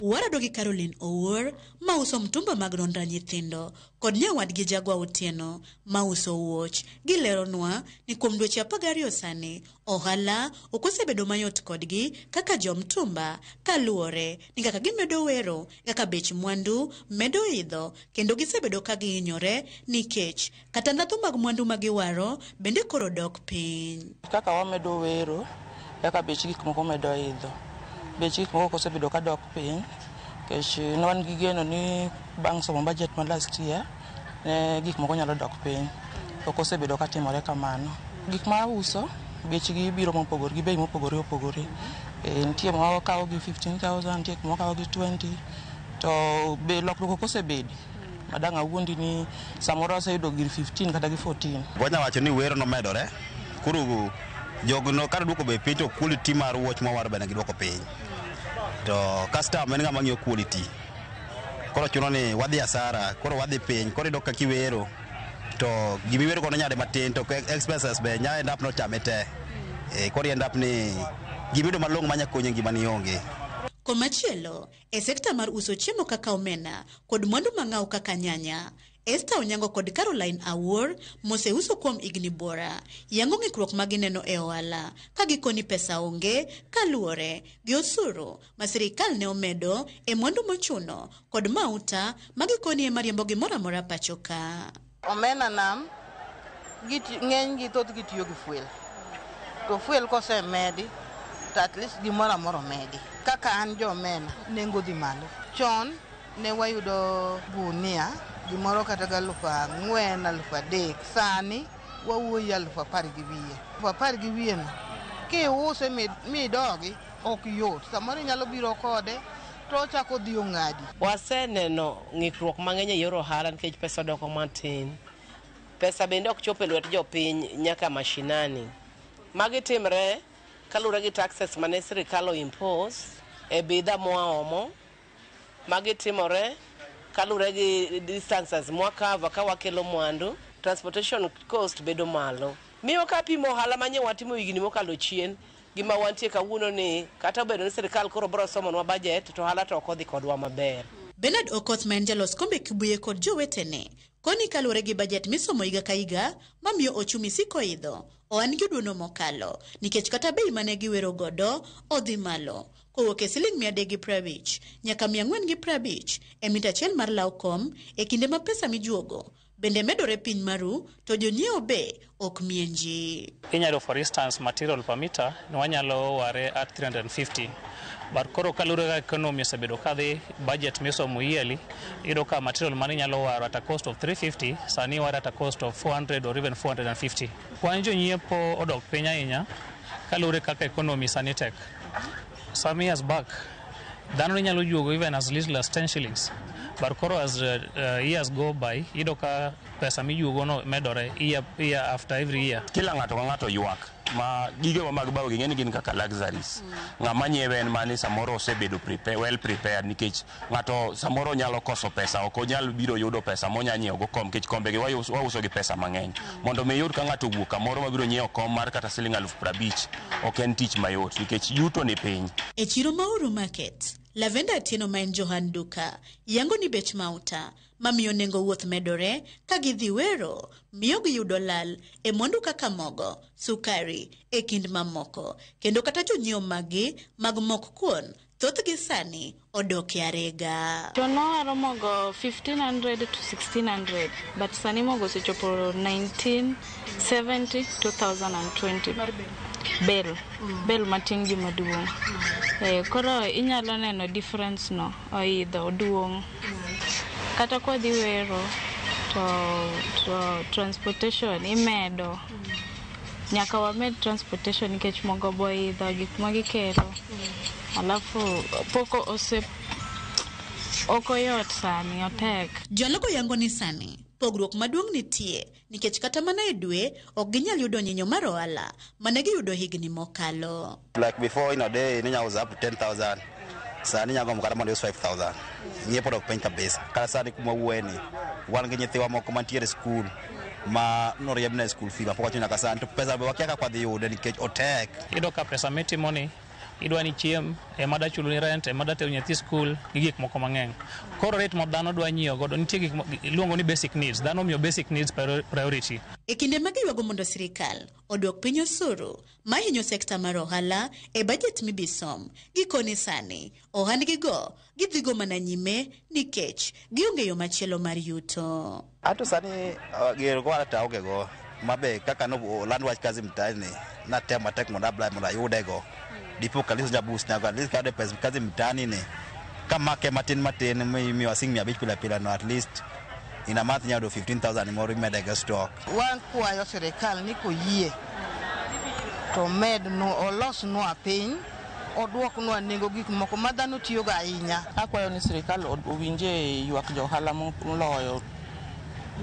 Waradogi Caroline Owuor mauso mtumba mag ronda nyithindo kod nyawadgi Jagwa Otieno mauso wuoch gileronwa ni kuom dweche 12 sani ohala okosebedo mayot kodgi kaka jomtumba kaluore ni kaka gimedo wero kaka bech mwandu medo idho kendo gisebedo ka gihinyore nikech kata ndhatho mag mwandu magiwaro bende koro dok piny. Kaka wamedo wero kaka bech gik moko medo idho bech gik moko osebedo ka dok piny kech non gi geno ni bang' somo budget ma last year gik moko nyalo dok piny okosebedo ka timore kamano. Gik ma uso bech gi biro mopogore gi bei mopogore opogore nitie mo kawo gi 15,000 nitie mo kawo gi 20 to be lokruok okosebedi madang' awuondi ni samoro aseyudo gir 15 kata gi 14. Wanya wacho ni wero no medore kuru jogno kar duoko be piny to quality mar wuoch mawar bende giduoko piny to customer en ng'ama ng'iyo quality koro chuno ni wadhi asara koro wadhi piny koro idok ka kiwero to gimiwero kono nyade matin to expenses be nya end up no chame te koro end up ni gimido malong' manya konyo ngimani onge. Komachielo e sekta mar uso chiemo kaka omena kod mwandu mang'aw kaka nyanya, Esther Onyango kod Caroline Awuor moseuso kuom igni bora yango ng'ikruok magineno e ohala ka gikoni pesa onge kaluore gi osuru ma sirikal ne omedo e mwandu mochuno kod mauta magikoni e mariambo gimoro amora pachoka. Omena nam ng'eny gi thoth gitiyo gi fuel to fuel kosemedi to at least gimoro amora medi. Kaka an jo omena nengo dhi malo chon ne wayudo gunia gimoro kata 4,000 3,000 sani wawuoyi 10,000 gi wiye 10,000 gi wiye no kiuse midogi ok yot samoro nyalo biro kode to chako dhi ong'adi. Waseneno ng'ikruok mang'eny e yor ohala nikech pesa doko matin, pesa bende ok chopo e lwet jopiny nyaka mashinani. Magi timre kaluwore gi taxes mane sirikal impose e bidhaa moaomo, magi timore kaluwore gi distances mwakava ka wakelo mwandu, transportation cost bedo malo. Miyo ka pimo ohala manye watimo higni mokalo chien gima wantie kawuono ni kata obedo ni sirikal koro biro somonwa budget to ohala to ok odhi kodwa maber. Bernard Okoth ma en jalos kombe Kibuye kod jowetene koni kaluwore gi budget misomo higa ka higa mamiyo ochumi siko idho oan gi duono mokalo nikech kata bei mane giwero godo odhi malo kowuok e siling 350 nyaka 450 e mita achiel mar law kom e kinde ma pesa mijuogo bende medore piny maru to jonyiewo be ok mienji. Inyalo for instance material per meter wanyalo ware at 350 but koro kalure ga economy osebedo kadhi budget misomo yearly iro ka material mane nyalo waro at a cost of 350 sani ware at a cost of 400 or even 450. Kwan jonyiepo odok piny ahinya kalure kaka economy sani tek. Some years back dhano ne nyalo juogo even as little as 10 shillings but koro as years go by ido ka pesa mijuogo no medore year after every year. Kila ng'ato ka ng'ato ywak ma gige mag bago ging'eni gin kaka luxuries. Ng'ama nyiewe en mani samoro osebedo well prepared nikech ng'ato samoro nyalo koso pesa ok onyal biro yudo pesa monya nyiewo go kom nikech kombe gi wauso gi pesa mang'eny mondo me yud ka ng'ato wuok kamoro mabiro nyiewo kom mar kata siling 50,000 ok en tich mayot nikech yuto ni piny. E chiro Mauru Market Lavenda Atieno ma en Johan Duka yango ni bech mauta mamiyo nengo wuoth medore ka gidhi wero miyo giyudo lal e mwandu kaka mogo, sukari e kind mamoko kendo kata jonyiewo magi mag mok kuon thothgi sani odok e arega. Jono waro mogo 1,500 to 1,600 but sani mogo osechopo 1970 to 2020. Bel matin gi maduong'. Koro inyalo neno difference no oidho duong'. Kata kwa dhi wero to transportation imedo. Nyaka wamed transportation nikech mogo boidho gik magikelo. Alafu poko oko yot sani otek. Joloko yango ni sani pogruok maduong' nitie nikech kata mana e dwe ok ginyal yudo nyinyo mar ohala mane giyudo higni mokalo. Like before in a day ninya was up to 10,000 sani nyago mkara mondo 5,000 nyiepo dok piny kabisa kata sani kuma wueni wan gi nyithiwa moko mantiere skul ma noriebne school fee pok ochuno nyaka sani to pesa be wakia kaka wadhi yude nikech otek. Ido ka pesa mitimoni idwa ni chiem, emada chulo ni rent, emada tero nyathi school, gi gik moko mang'eny. Koro rate ma dhano dwa nyiewo godo nitie gik iluongo ni basic needs. Dhano miyo basic needs priority. E kinde ma giywago mondo sirikal odwok piny osuru ma hinyo sekta mar ohala e bajet mibisom, gikone sani ohandgigo gidhigo mana nyime nikech gionge yo machielo mar yuto. Ato sani gero ko ata ogego mabe kaka no land wach kazi mtaani na tema tek moda bla moda yudego dipo kalizo jabus na kwa least kade pesa kazi mtaani ne kama ke matin mi wasing mi abich pila no at least ina math nyado 15,000 more medega stock. Wan kwayo serikal ni ko yie to med no olos no apiny odwok no nengo gik moko madhano tiyo ga ahinya. Akwayo ni serikal owinje ywak jo ohala moloyo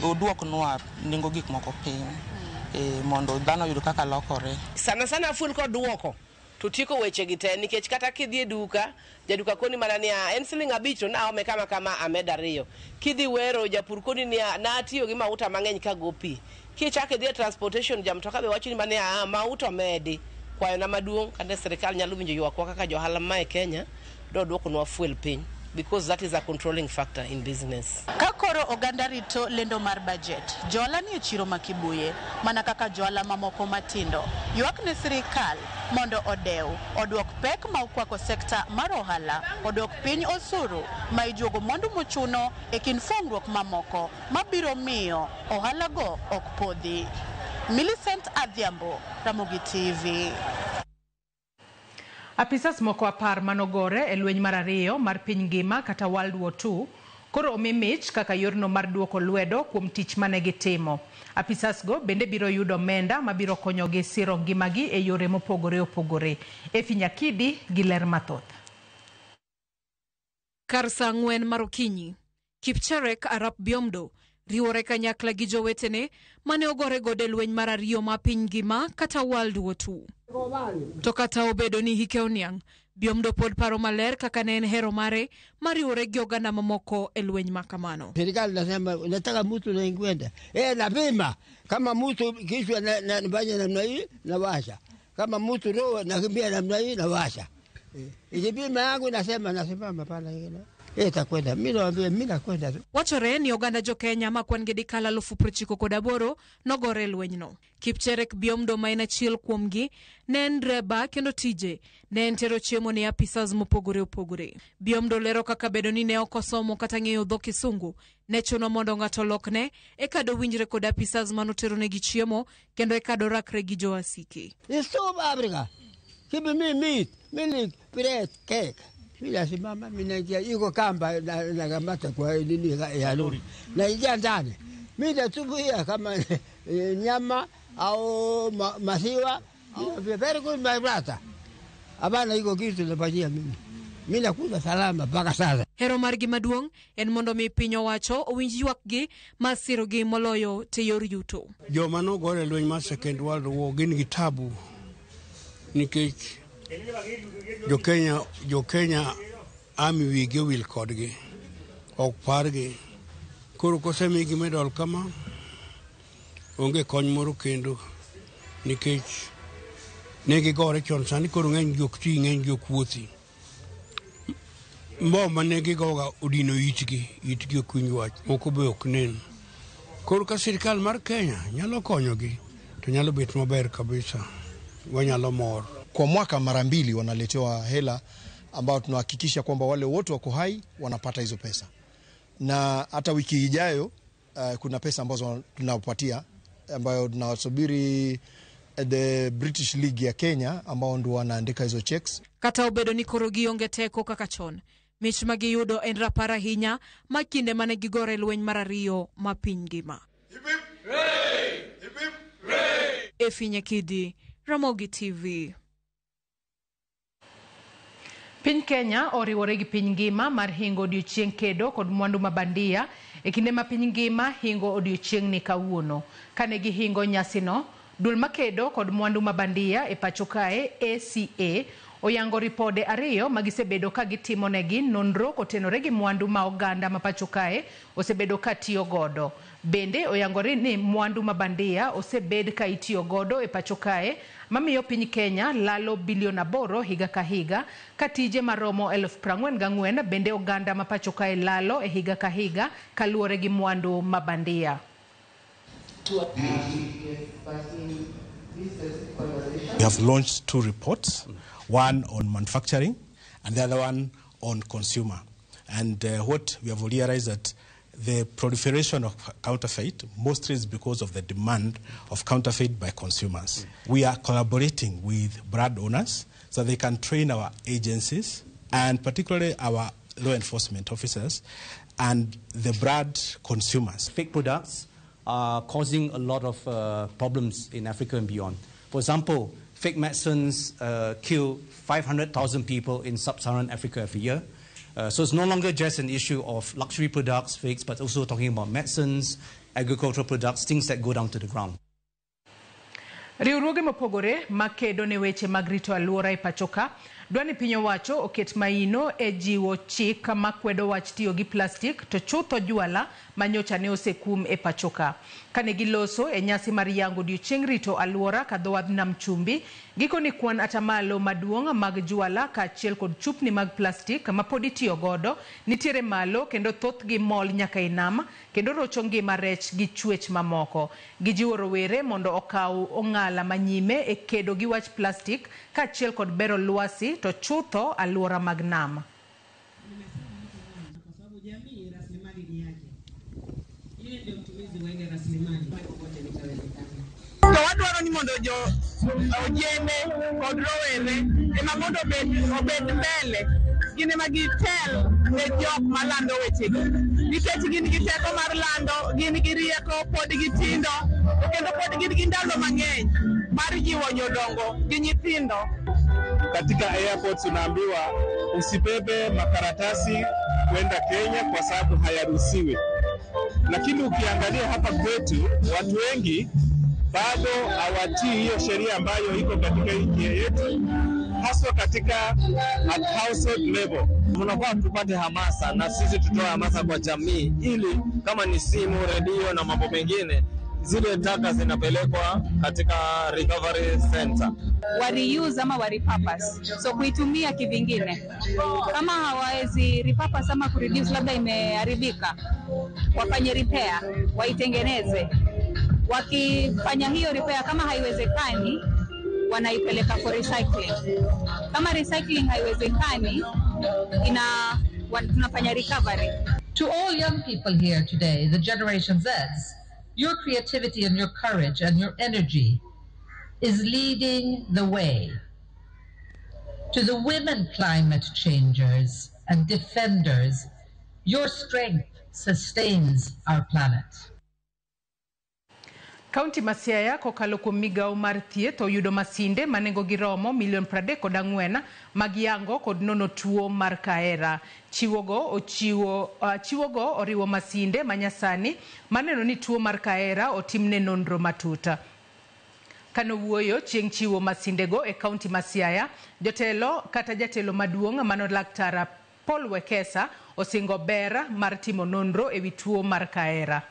odwok no nengo gik moko piny mondo dhano yud kaka lokore. Sana full ko duoko to tiko weche gite nikech kata kidhi duka jaduka koni mana ni en siling abich to na ome kama ameda riyo. Kidhi wero japur koni ni na tiyo gi mauta mang'eny ka gopi. Kichake dhi transportation jamtoka be wacho ni mana mauta medi. Kwayo na maduong' kande serikal nyalo winjo ywak kaka jo ohala ma e Kenya do duoko no fuel piny, because that is a controlling factor in business. Kakoro oganda rito lendo mar budget, joala ni e chiro makibuye, mana kaka joala mamoko matindo, ywak ne sirikal mondo odwok pek ma okwako sekta mar ohala, odwok piny osuru ma ijuogo mwandu mochuno e kin fongruok mamoko mabiro miyo ohala go ok podhi. Millicent Adhiambo, Ramogi TV. Apisas moko 10 manogore e lweny mar ariyo mar piny ngima kata World War II koro omimich kaka yorno mar duoko lwedo kuom tich mane gitimo. Apisas go bende biro yudo omenda mabiro konyogi siro ngimagi e yore mopogore opogore. Efi Nyakidi gi ler mathoth. Kar saa 4 mar okinyi, Kipcherek Arap Biomdo riwore kanyakla gi jowetene mane ogore gode lweny mar ariyo ma piny ngima kata World War II. To kata obedo ni hike oniang', Biomdo pod paro maler kaka ne en hero mare mariwore gi oganda mamoko e lweny makamano. Serikali nasema nataka mtu na ingwenda. Napima kama mtu kichwa na banya namna hii na washa. Kama mtu roho nakimbia namna hii na washa. Ikipima yangu nasimama pala hilo. Takwenda mimi naambia mimi nakwenda tu. Wachore ni oganda jo Kenya ma kwan gidi kala 1998 nogore lwenyno. Kipcherek Biomdo ma en achiel kuomgi ne en dreba kendo tije ne en tero chiemo ne apisas mopogore opogore. Biomdo lero kaka bedo ni ne okosomo kata ng'eyo dho Kisungu ne chuno mondo ng'ato lokne e kado winjre kod apisas manotero negi chiemo kendo e kado rakre gi jo asiki. Stop Africa. Give me meat, milk, bread, cake. Bila simama minaingia yuko kamba na kamata kwa nini ya lori. Na ingia ndani. Mimi natubuia kama nyama au maziwa. Very good my brother. Abana iko kitu napajia mimi. Mimi nakula salama mpaka sasa. Hero margi maduong' en mondo mi piny owacho owinj ywakgi masiro gi moloyo te yor yuto. Joma nogore lweny mar Second World War gin gi tabu nikech jo Kenya ami wigi wil kodgi ok pargi. Koro kosemigi medal kama onge kony moro kendo nikech negi gore chon sani koro ng'eny jok ti ng'eny jok wuothi. Mboma negi goga odino itgi okuny wach moko be ok nen. Koro ka sirikal mar Kenya nyalo konyogi to nyalo bet maber kabisa, wanyalo mor. Kwa mwaka mara 2 wanaletewa hela ambao tunahakikisha kwamba wale wote wako hai wanapata hizo pesa. Na hata wiki ijayo kuna pesa ambazo tunawapatia ambayo tunawasubiri the British League ya Kenya ambao ndio wanaandika hizo checks. Kata obedo ni koro gionge teko kaka chon, mich magiyudo en rapar ahinya makinde mane gigore lweny mar ariyo ma piny ngima. Efi Nyakidi, Ramogi TV. Piny Kenya oriwore gi piny ngima mar hingo odiochieng' kedo kod mwandu mabandia e kinde ma piny ngima hingo odiochieng' ni kawuono. Kane gi hingo nyasino, dul makedo kod mwandu mabandia e pacho kae ACA oyango ripode 2 magisebedo ka gitimo negi nonro kotenore gi mwandu ma oganda ma pacho kae osebedo ka tiyo godo. Bende oyangori ni mwandu mabandia osebed ka itiyo godo e pacho kae mamiyo piny Kenya lalo bilion 8 higa ka higa, katije maromo 44,000 bende oganda mapacho kae lalo e higa ka higa kaluwore gi mwandu mabandia. We have launched 2 reports, one on manufacturing and the other one on consumer. And what we have realized that the proliferation of counterfeit mostly is because of the demand of counterfeit by consumers. We are collaborating with brand owners so they can train our agencies and particularly our law enforcement officers and the brand consumers. Fake products are causing a lot of problems in Africa and beyond. For example, fake medicines kill 500,000 people in sub-Saharan Africa every year. So it's no longer just an issue of luxury products, fakes, but also talking about medicines, agricultural products, things that go down to the ground. Riwruoge mopogore makedo ne weche mag rito alwora e pachoka dwani piny owacho oket maino e jiwo chik makwedo wach tiyo gi plastik to chutho jwala manyocha ne osekum e pachoka. Kane giloso e nyasi mar yango odiechieng' rito alwora ka dho wadh Nam Chumbi, gikoni kwan atamalo maduong' mag jwala kaachiel kod chupni mag plastik ma pod itiyo godo nitiere malo kendo thothgi mol nyaka e nam kendo rocho ngima rech gi chwech mamoko. Gijiwo rowere mondo okaw ong'ala manyime e kedo gi wach plastik kaachiel kod bero lwasi to chutho alwora mag nam. To wadwaro ni mondo ojende kod rowere ema mondo obed mbele gin ema gitel ne jok malando wechegi nikech gin gi teko mar lando, gin gi rieko, pod gitindo kendo pod gin gi ndalo mang'eny mar jiwo jodongo gi nyithindo. Katika airport tunaambiwa usibebe makaratasi kwenda Kenya kwa sababu hayaruhusiwi, lakini ukiangalia hapa kwetu watu wengi bado hawatii hiyo sheria ambayo iko katika nchi yetu, haswa katika household level. Tunafaa tupate hamasa na sisi tutoe hamasa kwa jamii, ili kama ni simu, redio na mambo mengine, zile taka zinapelekwa katika recovery center. Reuse ama repurpose. So kuitumia kivingine. Kama hawawezi repurpose ama kureduce, labda imeharibika, wafanye repair, waitengeneze. Wakifanya hiyo repair, kama haiwezekani, wanaipeleka for recycling. Kama recycling haiwezekani, tunafanya recovery. To all young people here today, the Generation Zs, your creativity and your courage and your energy is leading the way. To the women climate changers and defenders, your strength sustains our planet. Kaunti ma Siaya kokalo kuom migawo mar thieth oyudo masinde manengo giromo milion 34 mag yango kod nono tuo mar kahera. Chiwogo oriwo masinde manyasani maneno ni tuo mar kahera otimne nonro matuta. Kano wuoyo chieng' chiwo masindego e kaunti ma Siaya, jatelo maduong' mano Laktar Paul Wekesa osingo ber mar timo nonro e wi tuo mar kahera.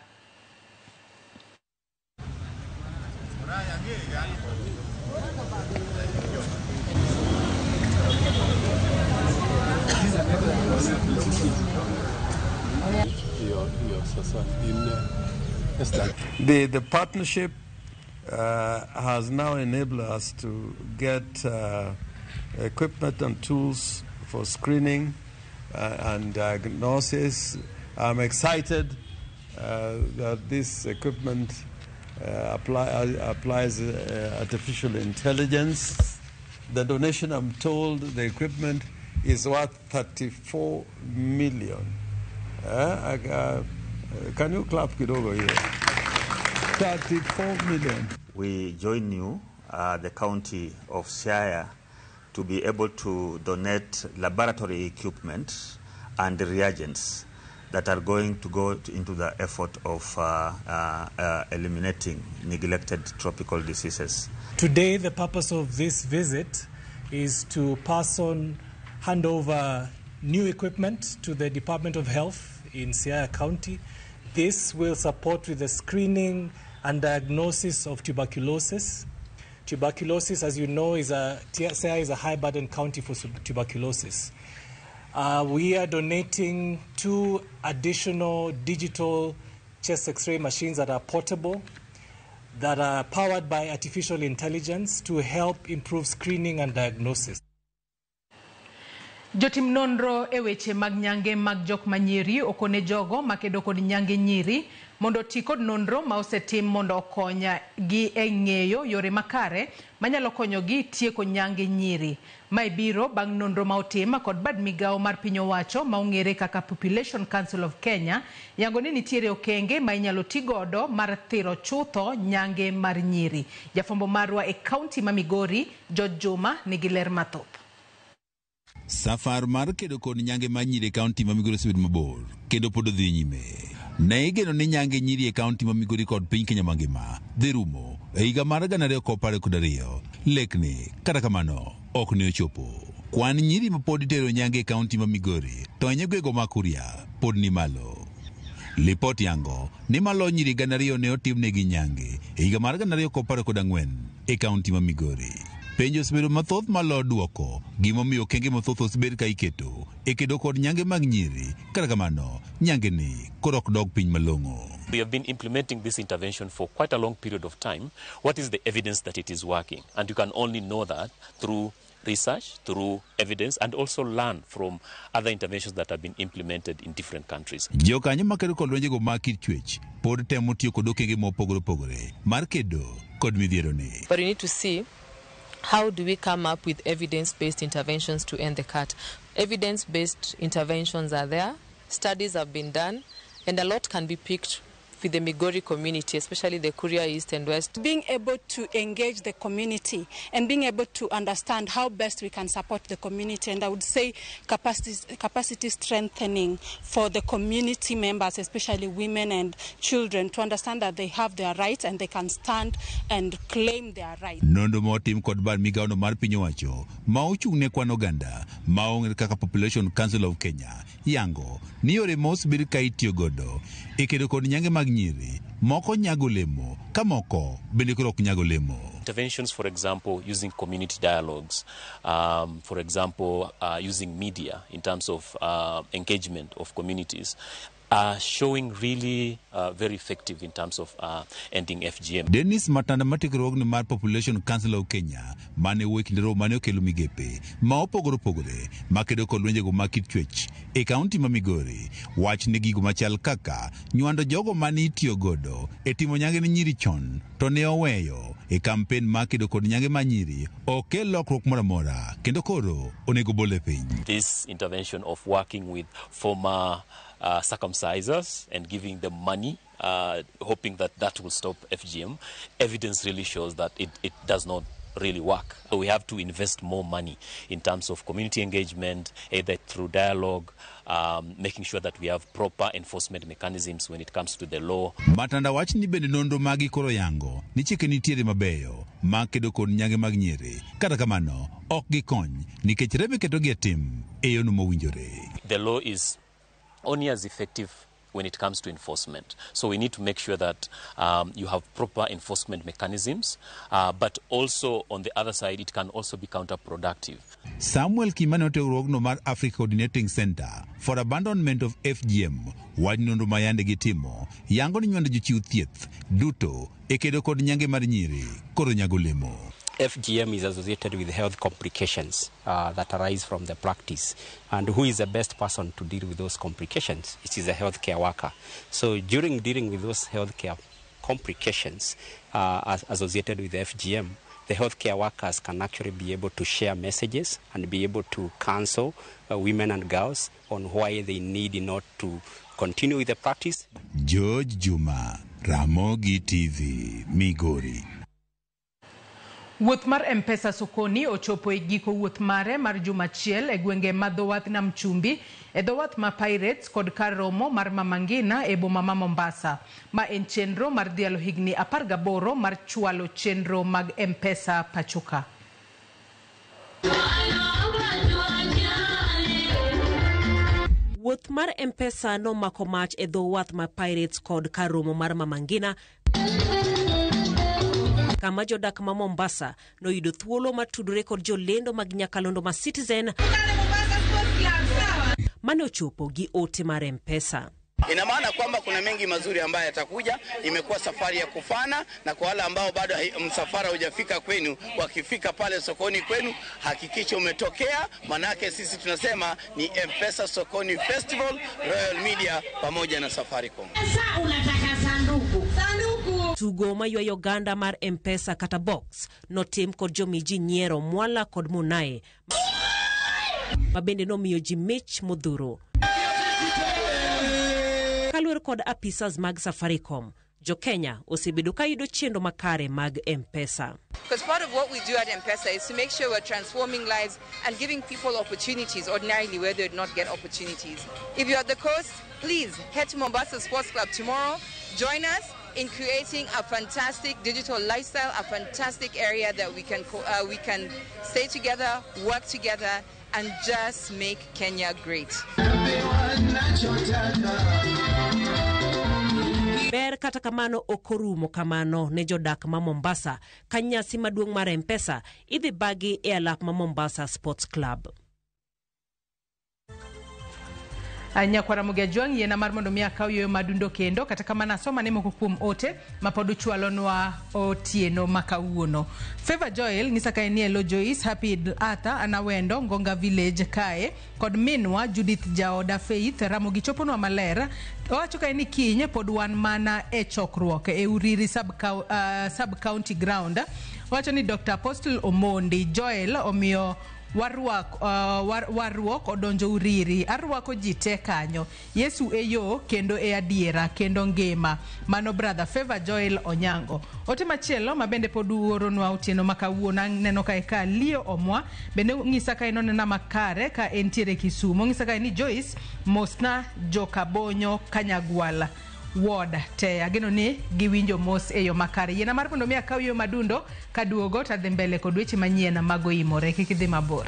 The partnership has now enabled us to get equipment and tools for screening and diagnosis. I'm excited that this equipment applies artificial intelligence. The donation, I'm told, the equipment is worth 34 million. Can you clap kidogo here? 34 million. We join you, the county of Siaya, to be able to donate laboratory equipment and reagents that are going to go into the effort of eliminating neglected tropical diseases. Today, the purpose of this visit is to hand over new equipment to the Department of Health in Siaya County. This will support with the screening and diagnosis of tuberculosis. Tuberculosis, as you know, Siaya is a high-burden county for tuberculosis. We are donating 2 additional digital chest X-ray machines that are portable, that are powered by artificial intelligence to help improve screening and diagnosis. Jotim nonro e weche mag nyange mag jok manyiri okone jogo makedo kod nyange nyiri mondo ti kod nonro ma osetim mondo okonya gi e ng'eyo yore makare manyalo konyo gi tieko nyange nyiri. Mae biro bang' nonro ma otim kod bad migawo mar piny owacho ma ong'ere kaka Population Council of Kenya yango ni nitiere okenge ma inyalo ti godo mar thiro chutho nyange mar nyiri. Jafombo marwa e kaunti ma Migori, George Juma, nigi ler mathoth. Safar mar kedo kod nyange ma nyiri e kaunti ma Migori osebed mabor kendo pod dhi nyime. Ne igeno ni nyange nyiri e kaunti ma Migori kod piny Kenya mangima dhi rumo e higa mar 2022. Lekni kata kamano ok ne ochopo. Kwan nyiri ma pod itero nyange e kaunti ma Migori to e gwego ma Kuria pod ni malo. Lipot yango ni malo nyiri 200 ne otimnegi nyange e higa mar 2014 e kaunti ma Migori. Penjo osebedo mathoth malo duoko gimomiyo okenge mathoth osebed ka iketo e kedo kod nyange mag nyiri kata kamano nyange ni koro ok dog piny malong'o. We have been implementing this intervention for quite a long period of time. What is the evidence that it is working? And you can only know that through research, through evidence, and also learn from other interventions that have been implemented in different countries. Jokanyo makedo kod lwenjego mag kit chwech pod temo tiyo kod okenge mopogore opogore mar kedo kod midhiero ni. But you need to see how do we come up with evidence-based interventions to end the cut? Evidence-based interventions are there, studies have been done, and a lot can be picked with the Migori community, especially the Kuria East and West. Being able to engage the community and being able to understand how best we can support the community, and I would say capacity strengthening for the community members, especially women and children, to understand that they have their rights and they can stand and claim their rights. Nondo motim kod bar migawo no mar piny owacho ma ochung' ne kwan oganda ma ong'ere kaka Population Council of Kenya yango ni yore mos bir ka itiyo godo e kedo kod nyange mag nyiri moko nyago lemo ka moko bende koro ok nyago lemo. Interventions, for example, using community dialogues, for example, using media in terms of engagement of communities, are showing really very effective in terms of ending FGM. Dennis Matanda matikruok ni mar Population Council of Kenya mane wuok ndero mane okelo migepe ma opogore opogore makedo kod lwenjego mag kit chwech e kaunti ma Migori wach ne gigo machal kaka nywando jogo mane itiyo godo e timo nyange ni nyiri chon to ne oweyo e kampen makedo kod nyange ma nyiri okel lokruok moro amora kendo koro onego bole piny. This intervention of working with former circumcisers and giving them money, hoping that that will stop FGM, evidence really shows that it does not really work. So we have to invest more money in terms of community engagement, either through dialogue, making sure that we have proper enforcement mechanisms when it comes to the law. Matanda wach ni bende nonro magi koro yango ni chike nitiere mabeyo makedo kod nyange mag nyiri kata kamano ok gikony nikech rebe keto gi tim e yono mowinjore. The law is only as effective when it comes to enforcement. So we need to make sure that you have proper enforcement mechanisms, but also on the other side, it can also be counterproductive. Samuel Kimani otegruogno mar Africa Coordinating Center for Abandonment of FGM wach nonro mayande gitimo yango ni nywando jochiw thieth duto e kedo kod nyange mar nyiri koro nyago lemo. FGM is associated with health complications that arise from the practice. And who is the best person to deal with those complications? It is a healthcare worker. So during dealing with those healthcare complications associated with FGM, the healthcare workers can actually be able to share messages and be able to counsel women and girls on why they need in order to continue with the practice. George Juma, Ramogi TV, Migori. Wuoth mar M-Pesa sokoni ochopo e giko wuoth mare mar juma achiel e gwenge ma dhowath nam chumbi e dhowath ma Pirates kod kar romo mar Mama Ngina e boma ma Mombasa. Ma en chenro mar dhialo higni 18 mar chwalo chenro mag M-Pesa pachoka. Wuoth mar M-Pesa no mako mach e dhowath ma Pirates kod kar romo mar Mama Ngina kama jodak ma Mombasa noyudo thuolo matudore kod jolendo mag nyakalondo ma Citizen mane ochopo gi ote mar M-Pesa. Ina maana kwamba kuna mengi mazuri ambayo yatakuja. Imekuwa safari ya kufana, na kwa wale ambao bado msafara hujafika kwenu, wakifika pale sokoni kwenu, hakikisha umetokea, manake sisi tunasema ni M-Pesa Sokoni Festival, Royal Media pamoja na Safaricom. Sasa unataka sanduku. Tugo maywa Uganda mar M-Pesa kata box notim kod jomiji nyiero Mwala kod Munae mabende nomiyo ji mich modhuro. Kaluwore kod apisas mag Safaricom, jo Kenya osebedo ka yudo chendo makare mag M-Pesa. Because part of what we do at M-Pesa is to make sure we're transforming lives and giving people opportunities ordinarily where they would not get opportunities. If you're at the coast, please head to Mombasa Sports Club tomorrow. Join us in creating a fantastic digital lifestyle, a fantastic area that we can stay together, work together, and just make Kenya great. Ber kata kamano okorumo kamano ne jodak ma Mombasa kanyasi maduong' mar M-Pesa idhi bagi e alap ma Mombasa Sports Club. Nyakwara Mugiajwang' yena mar mondo miaka yo madundo kendo kata kama nasoma ne moko kuom ote mapodu chwalonwa otieno makawuono. Favor Joel ngisa ka enielo Joyce Happy Arthur anawendo Ngonga Village kae kod minwa Judith Jaoda Faith Ramogi choponwa maler owacho ka eni kinye pod wan mana e chokruok e Uriri sub county ground. Owacho ni Dr. Apostle Omondi Joel omiyo warruok odonjo Uriri arruako jite kanyo Yesu eyo kendo e adiera kendo ngema mano brother Favor Joel Onyango. Ote machielo mabende poduoro nwa otieno makawuono neno ka eka Lio Omwa bende ngisa ka enona makare ka entiere Kisumo ngisa ka ni Joyce Mosna Jokabonyo Kanyagwala Ward te ageno ni giwinjo mos eyo makare yena mar mondo mi akaw yo madundo kaduogo tadhi mbele kod weche manyien mago imore kikidhi mabor.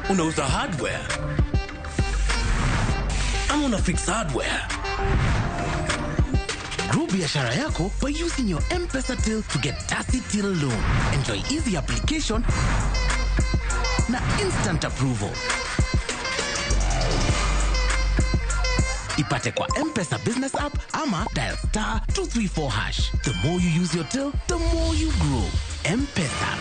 Unauza hardware? Ama una fix hardware? Grow biashara yako by using your M-Pesa Till to get Tasi Till loan. Enjoy easy application na instant approval. Ipate kwa M-Pesa Business App ama dial *234#. The more you use your till, the more you grow. M-Pesa.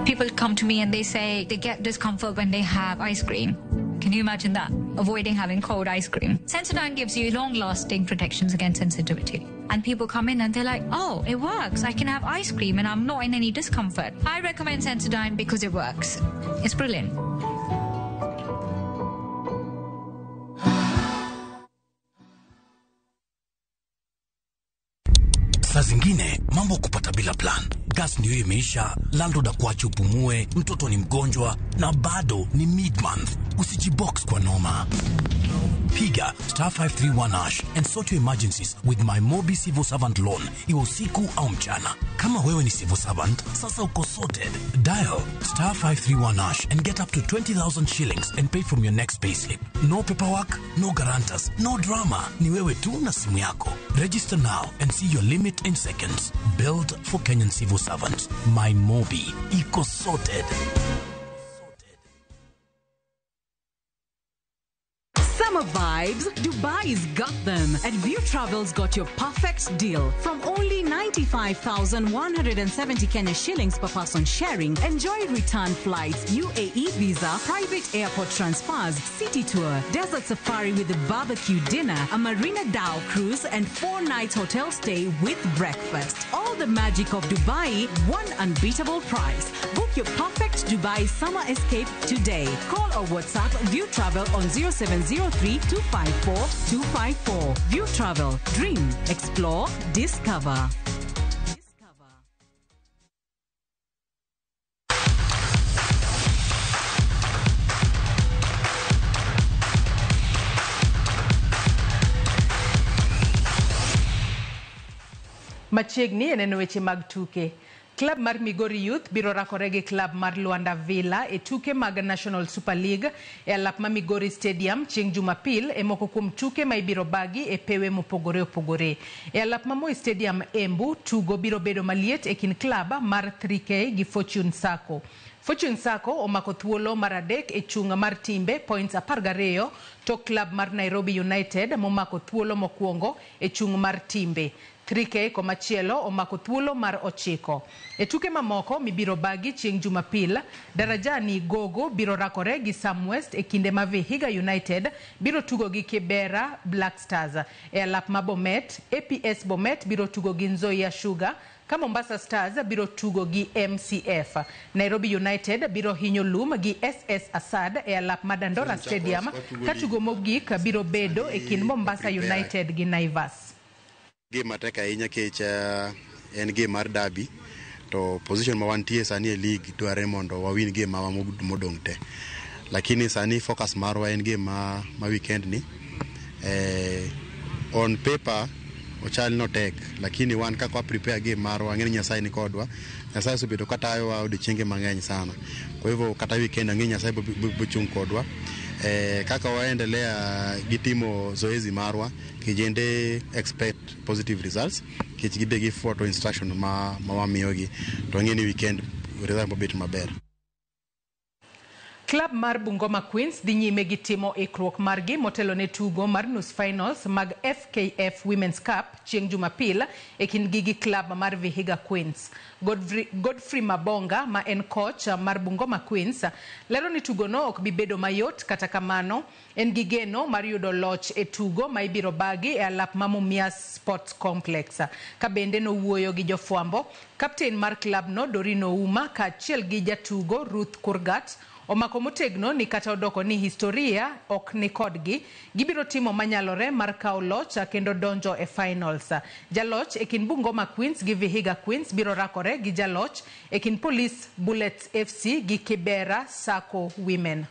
People come to me and they say they get discomfort when they have ice cream. Can you imagine that? Avoiding having cold ice cream. Sensodyne gives you long-lasting protections against sensitivity. And people come in and they're like, oh, it works. I can have ice cream and I'm not in any discomfort. I recommend Sensodyne because it works. It's brilliant. Saa zingine mambo kupata bila plan. Gas ndio imeisha, landlord akuache upumue, mtoto ni mgonjwa na bado ni mid-month. Usijibox kwa noma. Piga *531# and sort your emergencies with my Mobi Civil Servant Loan. Iwe usiku au mchana. Kama wewe ni civil servant, sasa uko sorted. Dial *531# and get up to 20,000 shillings and pay from your next payslip. No paperwork, no guarantors, no drama. Ni wewe tu na simu yako. Register now and see your limit in seconds. Build for Kenyan civil servants. My Mobi. Iko sorted. Summer vibes, Dubai's got them. And View Travel's got your perfect deal. From only 95,170 Kenya shillings per person sharing, enjoy return flights, UAE visa, private airport transfers, city tour, desert safari with a barbecue dinner, a Marina Dao cruise, and 4 nights hotel stay with breakfast. All the magic of Dubai, one unbeatable price. Book your perfect Dubai summer escape today. Call or WhatsApp View Travel on 0703-254-254. View Travel. Dream. Explore. Discover. Machiegni eneno weche mag tuke. Club mar Migori Youth biro rakore gi club mar Luanda Villa e tuke mag National Super League e alap ma Migori Stadium chieng' Jumapil e moko kuom tuke ma ibiro bagi e pewe mopogore opogore. E alap ma Moi Stadium Embu, tugo biro bedo maliet e kin club mar 3K gi Fortune Sacco. Fortune Sacco omako thuolo mar adek e chung' mar timbe points 12 to club mar Nairobi United momako thuolo mokwongo e chung' mar timbe. 3K komachielo omako thuolo mar 9. E tuke mamoko mibiro bagi chieng' Jumapil, Darajani Gogo biro rakore gi Sam West e kinde ma Vihiga United biro tugo gi Kibera Black Stars. E alap ma Bomet, APS Bomet biro tugo gi Nzoia Sugar, ka Mombasa Stars biro tugo gi MCF. Nairobi United biro hinyo lum gi SS Asad e alap ma Dandora Stadium, ka tugo mogik biro bedo e kin Mombasa United gi Naivas. Game mateka ahinya kech en game mar derby to position ma wantie sani e league dware mondo wawin game ma modong' te, lakini sani focus marwa en game ma weekend ni on paper ochal no tek, lakini wan kaka prepare game marwa ng'eni Nyasaye ni kodwa. Nyasaye osebedo katayowa odiochienge mang'eny sana, kwa hivyo kata weekend ang'eni Nyasaye bochung' kodwa. Kaka waendelea gitimo zoezi marwa kijende expect positive results kich gibe gi photo instruction ma wamiyogi to ng'eni weekend result mobet maber. Club mar Bungoma Queens dhi nyime gi timo ikruok margi motelo ne tugo mar nus finals mag FKF Women's Cup chieng' Jumapil e kindgi gi club mar Vihiga Queens. Godfrey Mabonga ma en coach mar Bungoma Queens lero ni tugo no ok bibedo mayot, kata kamano en gi geno mar yudo loch e tugo ma ibiro bagi e alap ma Mumias Sports Complex. Ka bende no wuoyo gi jofwambo, captain mar club no Dorino Uma ka achiel gi jatugo Ruth Kurgat omako motegno ni kata odoko ni historia ok ni kodgi, gibiro timo manyalore mar kawo loch kendo donjo e finals. Jaloch e kin Bungoma Queens gi Vihiga Queens biro rakore gi jaloch e kin Police Bullets FC gi Kibera Sacco Women.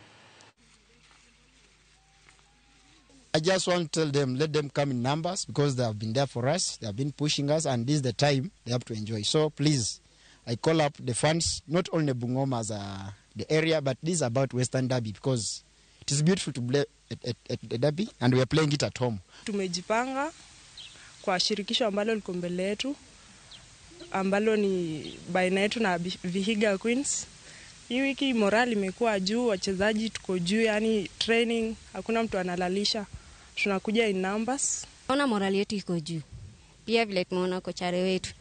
I just want to tell them, let them come in numbers because they have been there for us, they have been pushing us, and this is the time they have to enjoy. So please, I call up the fans, not only Bungoma as the area, but this is about Western Derby because it is beautiful to play at the Derby and we are playing it at home. Tumejipanga kwa shirikisho ambalo liko mbele yetu ambalo ni baina yetu na Vihiga Queens. Hii wiki morali imekuwa juu, wachezaji tuko juu, yani training hakuna mtu analalisha. Tunakuja in numbers. Ona morali yetu iko juu. Pia vile tumeona kochare wetu.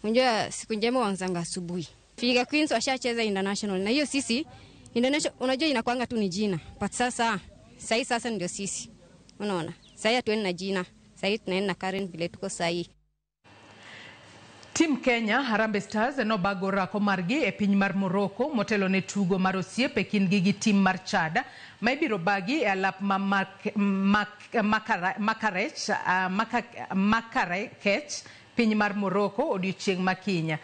Unajua siku njema wanzanga asubuhi. Vihiga Queens washacheza international na hiyo sisi international unajua inakuanga tu ni jina. But sasa ndio sisi. Unaona? Sasa tuende na jina. Sasa tunaenda na current vile tuko sahi. Team Kenya Harambee Stars no bagora ko margi e piny mar Morocco motelo ne tugo mar osiep e kindgi gi team mar Chad ma ibiro bagi e alap ma Makarech piny mar Morocco odiochieng' makinya.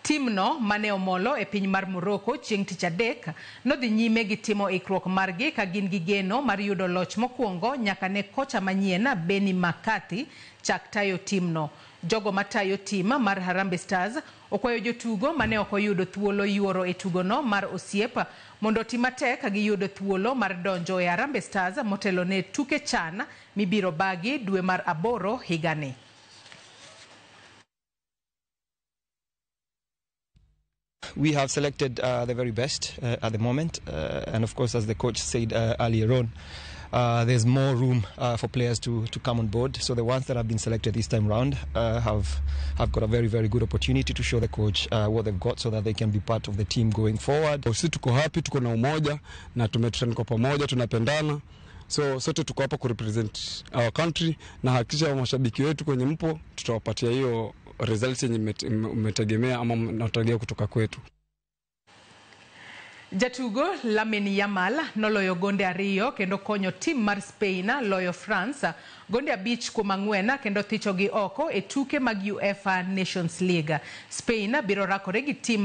Team no mane omolo e piny mar Morocco chieng' tich adek nodhi nyime gi timo ikruok margi ka gin gi geno mar yudo loch mokwongo nyaka ne kocha manyien Benny McCarthy chak tayo team no. Jogo matayo team mar Harambee Stars okwayo jotugo mane ok oyudo thuolo yuoro e tugo no mar osiep mondo tim matek giyudo thuolo mar donjo e Harambee Stars motelo ne tuke CHAN mibiro bagi dwe mar 8 higani. We have selected the very best at the moment, and of course, as the coach said earlier on, there's more room for players to come on board. So the ones that have been selected this time round have got a very, very good opportunity to show the coach what they've got so that they can be part of the team going forward. Sisi tuko happy, tuko na umoja na tumetrain kwa pamoja, tunapendana. So sote tuko hapa ku represent our country na hakikisha mashabiki wetu kwenye mpo tutawapatia hiyo results yenye umetegemea ama natarajia kutoka kwetu. Jatugo Lamine Yamal noloyo gonde 2 kendo konyo team mar Spain loyo France gonde 5 kuom 4 kendo thicho gi oko e tuke mag UEFA Nations League. Spain biro rakore gi team